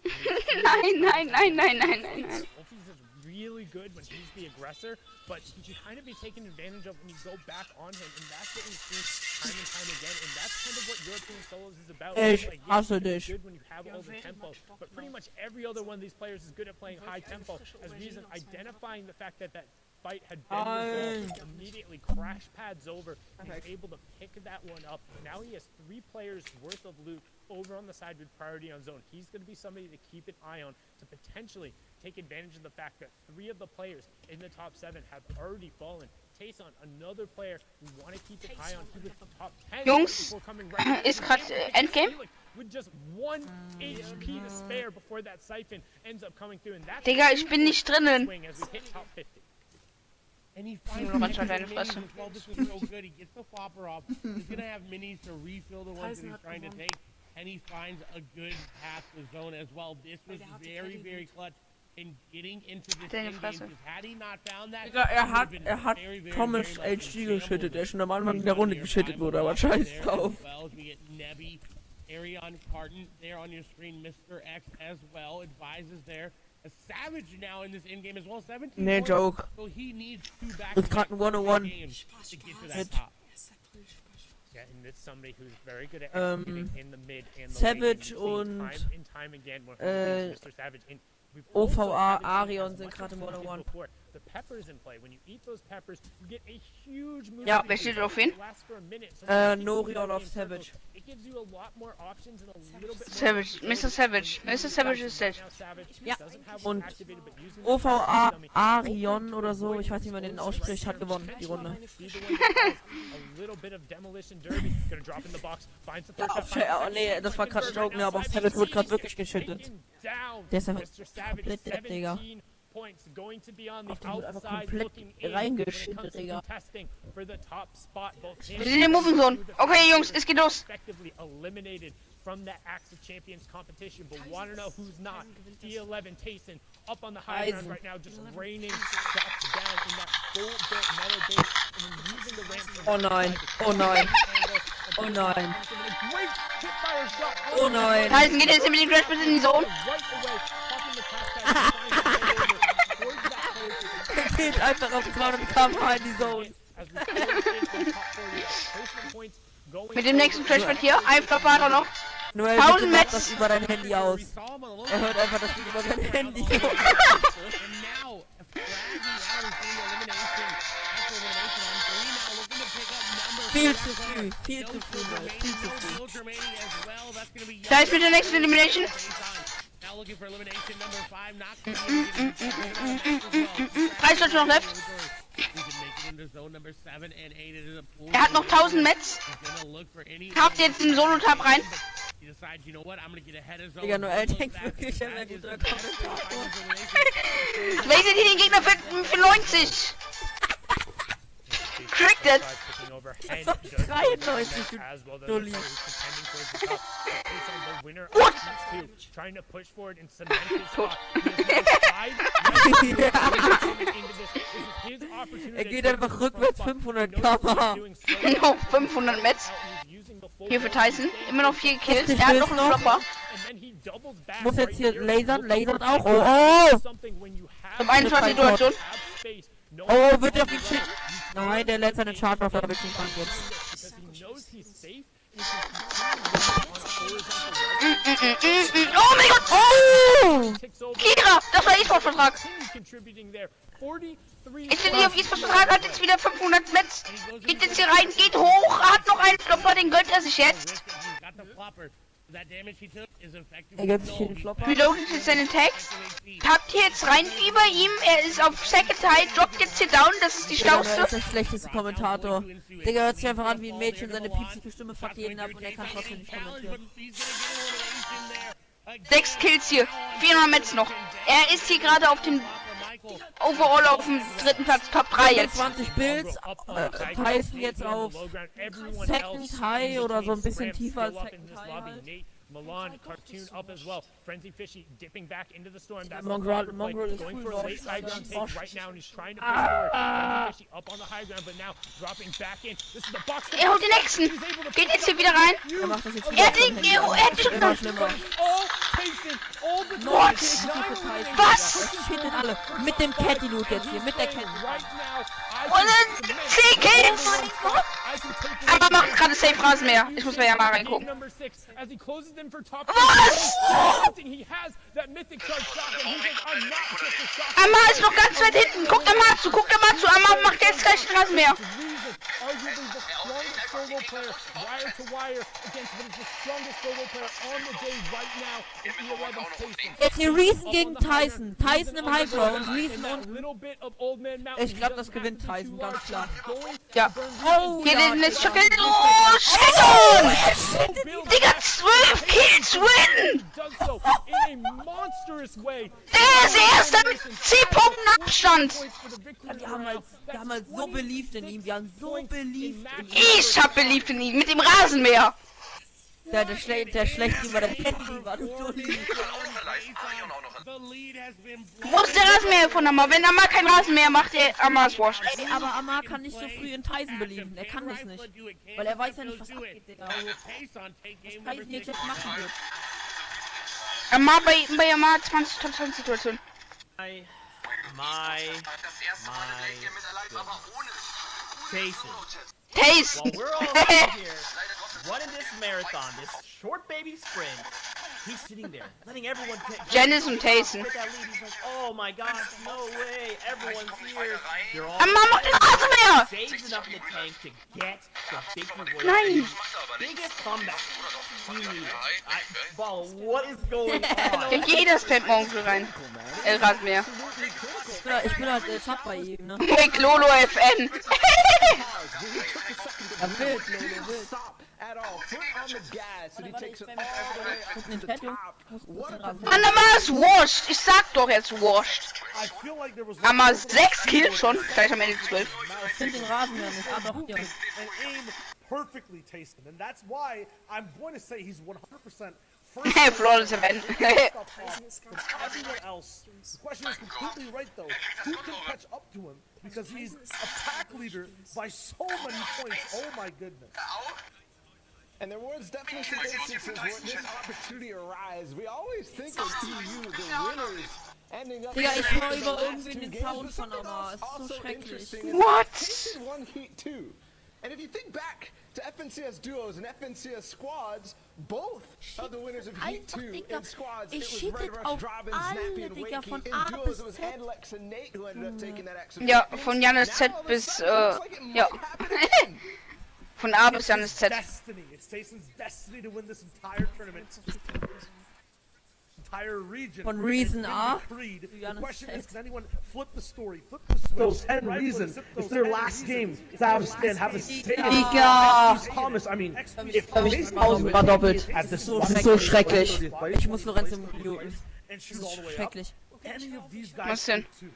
Nein. Wolfies is really good when he's the aggressor, but he can kind of be taken advantage of when you go back on him, and that's what we've seen time and time again, and that's kind of what European Solos is about. Ich hasse dich. Good when you have all the tempo, but pretty much every other one of these players is good at playing high tempo, as Reason identifying the fact that that fight had been resolved, immediately crash pads over, and he's able to pick that one up. Now he has 3 players worth of loot over on the side with priority on zone. He's going to be somebody to keep an eye on to potentially take advantage of the fact that 3 of the players in the top 7 have already fallen. Tayson, another player we want to keep an eye on. He was top 10 Jungs, before coming right ist grad Endgame? with just 1 HP to spare before that siphon ends up coming through, and that's Digga, ich bin nicht drinnen. swing as we hit top 50. And he Nur finds noch the anstatt deine minis Fresse. as well. This was so good. He gets the flopper off. He's gonna have minis to refill the ones that he's trying to take. And he finds a good path to zone as well. This was very, very clutch in getting into this Deine in game. Fresse. Because had he not found that, Digga, er hat very, very, Thomas very much HG in shambles. geschüttet, der schon am Anfang der Runde geschüttet wurde, aber scheiß drauf. Well, as we get Nebby, Arion Carton there on your screen, Mr. X as well, advises there. A Savage now in this in-game as well, 17 Nee, points. Joke. So he needs two back Das ist gerade ein 101. games to get to that top. Yeah, and it's somebody who's very good at Ähm, executing in the mid and the Savage late game. und, We've seen time and time again when he's Mr. Savage. And we've OVA, also had it Arion as sind much gerade im as we did 101. before. The peppers in play. When you eat those peppers, you get a huge move. Ja, speed. wer steht auf wen? It lasts for a minute, so when you keep Nori doing auf game Savage. circles, it gives you a lot more options and a little bit more Savage, Mr. Savage. Mr. Savage ist dead. Ja, doesn't have und one activated, but using OVA the Arion oder so, ich weiß nicht, wie man den ausspricht, hat gewonnen, die Runde. He's the one that calls a little bit of demolition derby. Gonna drop in the box, finds the first shot, finds the Oh second nee, shot, das war second gerade bird Joke, right ne, now. aber Savage Savage wird gerade is wirklich geschüttet. taken down. Der ist einfach Mr. Savage, komplett dead, Digga. 17 points, going to be on the Ach, der wird einfach outside, komplett looking in when it reingeschüttet, comes to Digga. contesting for the top spot. Both Wir sind im Moving Zone. Okay, Jungs, es geht los. effectively eliminated from that Axe of Champions competition, but want to know who's not? E11 Tayson up on the high ground right now, just raining shots down in that full-built metal base and then using the ramp from Oh nein, oh nein, oh nein, great hip-fire shot. oh nein. Tayson geht jetzt mit dem Crash bitte in die Zone. Right away, popping the cast Er geht einfach auf 200 km/h in die Zone. Mit dem nächsten Crashpad hier. Ein Flopper hat er noch. Noel, 1000 bitte mach Metz. das über dein Handy aus. Er hört einfach das über sein Handy. Viel zu früh, viel zu früh, Noel, viel zu früh. Da ist mit der nächsten Elimination. Now looking for elimination number 5, not Drei Shots noch left. Er hat noch 1000 Metz. Habt jetzt im Solo-Tab rein. Digga, Noel denkt wirklich, er wäre guter Kommentator. Wer sind hier den Gegner für 90? Kriegt das. 93, du Dulli. What? Trying to push forward and cement his Tot. Er geht einfach rückwärts 500 km/h. Noch 500 Metz. Hier für Tayson. Immer noch 4 Kills. Er hat noch einen Flopper. Muss jetzt hier lasern, lasert auch. Oh, oh! Zum 21 Situation. Oh, wird er auf ihn schicken? Nein, der lädt seine Charge auf, er wird ihn fangen jetzt. Oh mein Gott! Oh! Kira! Das war E-Sport-Vertrag. Ist denn hier auf E-Sport-Vertrag? Hat jetzt wieder 500 Metz. Geht jetzt hier rein, geht hoch. Hat noch einen Flopper, den gönnt er sich jetzt. Er gibt sich hier den Flopper. Reloadet jetzt seinen Tags. Tappt hier jetzt rein über ihm. Er ist auf Second High, droppt jetzt hier down. Das ist die Digga, er schlauste. ist der schlechteste Kommentator. Digga, hört sich einfach an wie ein Mädchen, seine piepsige Stimme fuckt jeden ab und er kann trotzdem nicht kommentieren. 6 Kills hier. 400 Metz noch. Er ist hier gerade auf dem Overall auf dem 3. Platz, Top 3 jetzt. 20 Builds, Tayson jetzt auf Second High oder so ein bisschen tiefer als Second High halt. Milan cartoon up as well. Frenzy Fishy dipping back into the storm. That's Mongrel is going full for a of late high ground take boss. right now, and he's trying to push forward. Frenzy Fishy up on the high ground, but now dropping back in. This is the box. Er holt den nächsten. Geht jetzt hier wieder rein. Er macht das jetzt Er hat den, er hat den immer schlimmer. All Tayson, all the What? time. Was? Das cheatet alle. Mit dem Catty Loot jetzt hier, mit der Catty. Right now, Und dann 10 Kills. Aber macht gerade Safe Rasenmäher. Ich muss bei Yama reingucken. Number 6 as he closes in for top. Was? He has that mythic charge shotgun. He says, I'm not just a shotgun. Amma ist noch ganz weit hinten. Guck da mal zu, guck da mal zu. Amma macht jetzt gleich den Rasenmäher. Arguably the strongest solo player, wire to wire, against what is the strongest solo player on the day right now in E11's Tayson. Jetzt hier Reason gegen Tyson. Tyson im High Ground, Reason unten. Ich glaube, das gewinnt Tyson, ganz klar. Ja. Oh, Hier ja. den ist schon. Oh, Shadon! Digga, 12 Kills win! done so in a monstrous way. Der ist Erster mit 10 Punkten Abstand. Ja, die haben halt so beliebt in ihm. Die haben so beliebt in ihm. Ich hab beliebt in ihn mit dem Rasenmäher. Der schlecht über der Handy war so lieb. Wo ist der Rasenmäher von Amar? Wenn Amar kein Rasenmäher macht, der Amar ist washed. Ey, aber Amar kann nicht so früh in Tayson belieben. Er kann das nicht. Weil er weiß ja nicht, was abgeht, Digga. Was Tayson jetzt machen wird. Amar bei Amar 20 Situation. My Tayson. Tayson. While we're all sitting here running this marathon, this short baby sprint, he's sitting there, letting everyone Janice und Tayson. get that lead. He's like, oh my gosh, no way, everyone's here. You're all Amar macht den Rasenmäher. saves enough in the tank to get the victory royale. Nein. Biggest comeback he needed. Ball, what is going on? Jeder spammt morgen so rein. Rasenmäher. Ich bin halt Sub bei ihm, ne? Quick LoLo FN. Ja, wild, Lolo, wild. At all, foot on the gas, and he takes it all the way up to the top. What a Mann, Amar ist washed. Ich sag doch, er ist washed. I feel like there was Amar 6 Kills schon. Vielleicht am Ende 12. Ich finde den Rasenmäher nicht. Ah, doch, ja. and aim perfectly, Tayson, and that's why I'm going to say he's 100% first. Flawless event. Everyone else. The question is completely right though. Who can catch up to him? Because he's a pack leader by so many points. Oh my goodness. And there was definitely some instances where this opportunity arise. We always think of EU, the winners, ending up Digga, in ich the höre über last irgendwie two den games, Sound but von something Amar. else Es ist so also schrecklich. interesting is What? Tayson won Heat 2. And if you think back to FNCS duos and FNCS squads, both of the winners of Heat 2 Digga, in squads, ich it was shittet Red Rush, auf Drobbins, alle, Nappy, and Digga, Wakey. von In A duos, bis it was Z. Handlex and Nate who ended up taking that extra Ja, point. von Janis Z Now all of a bis, sudden, it looks like it ja. might happen again. Von A bis Janis It's Z. destiny. It's Tayson's destiny to win this entire tournament. Entire region. Von Reason It's A. been decreed. The Giannis question is, said. can anyone flip the story? Flip the switch? Those 10 Right reasons. foot, It's those their 10 last game reasons. to have It's a their stand, have a last stake. game. Digga! Thomas, I mean, if Hab ich Mason tausendmal Thomas doppelt. at this So one schrecklich. schrecklich. Ich muss Lorenzo muten. And shoot Das all ist the way up. schrecklich. Any of these Was guys denn? too.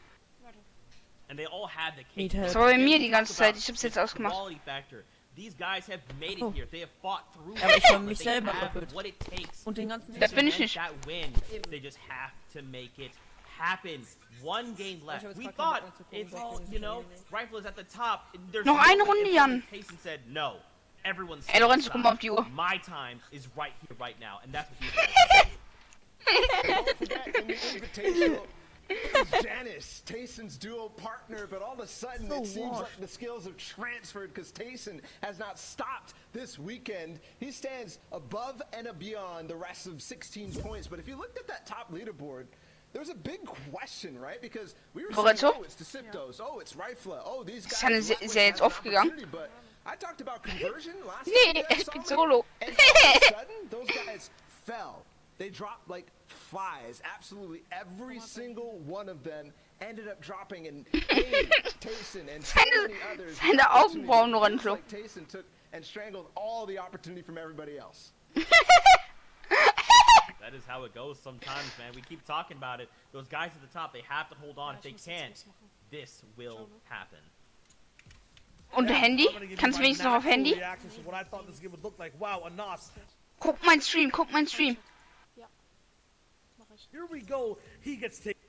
And they all had the Need cake. help. Das war bei mir die ganze Zeit. Ich hab's jetzt ausgemacht. Quality factor. These guys have made it Oh. here. They have fought through Aber it. ich war But mich they selber have doppelt. what it takes Und den ganzen Das bin ich to nicht. that win. They just have to make it happen. One game left. hab jetzt We grad keinen thought Bock mehr zu gucken, it's weil ich all, den you know, nicht Rifle is at the top. There's Noch no eine way Runde, if Jan. Tayson said no. Everyone's Ey, Lorenzo, guck mal auf die Uhr. My time is right here, right now, and that's what these guys Don't forget in the Invitational, it was Janice, Tayson's duo partner, but all of a sudden it seems like the skills have transferred because Tayson has not stopped this weekend. He stands above and beyond the rest of 16 points, but if you looked at that top leaderboard, there's a big question, right? Because we were saying, Lorenzo? oh, it's Deceptos, oh, it's Rifle, oh, these guys. Ist ja jetzt have an aufgegangen. opportunity, but I talked about conversion last Nee, time. ich bin solo. And all of a sudden, those guys fell. They dropped like flies. Absolutely every single one of them ended up dropping, and Tayson and so many others. Seine Augenbrauen, Lorenzo. Like Tayson took and strangled all the opportunity from everybody else. That is how it goes sometimes, man. We keep talking about it. Those guys at the top, they have to hold on. If they can't, this will happen. Und Handy? Kannst du wenigstens noch auf Handy? Reactions to what I thought this game would look like. Wow, a NOS. Guck mein Stream, guck mein Stream. Here we go. He gets taken.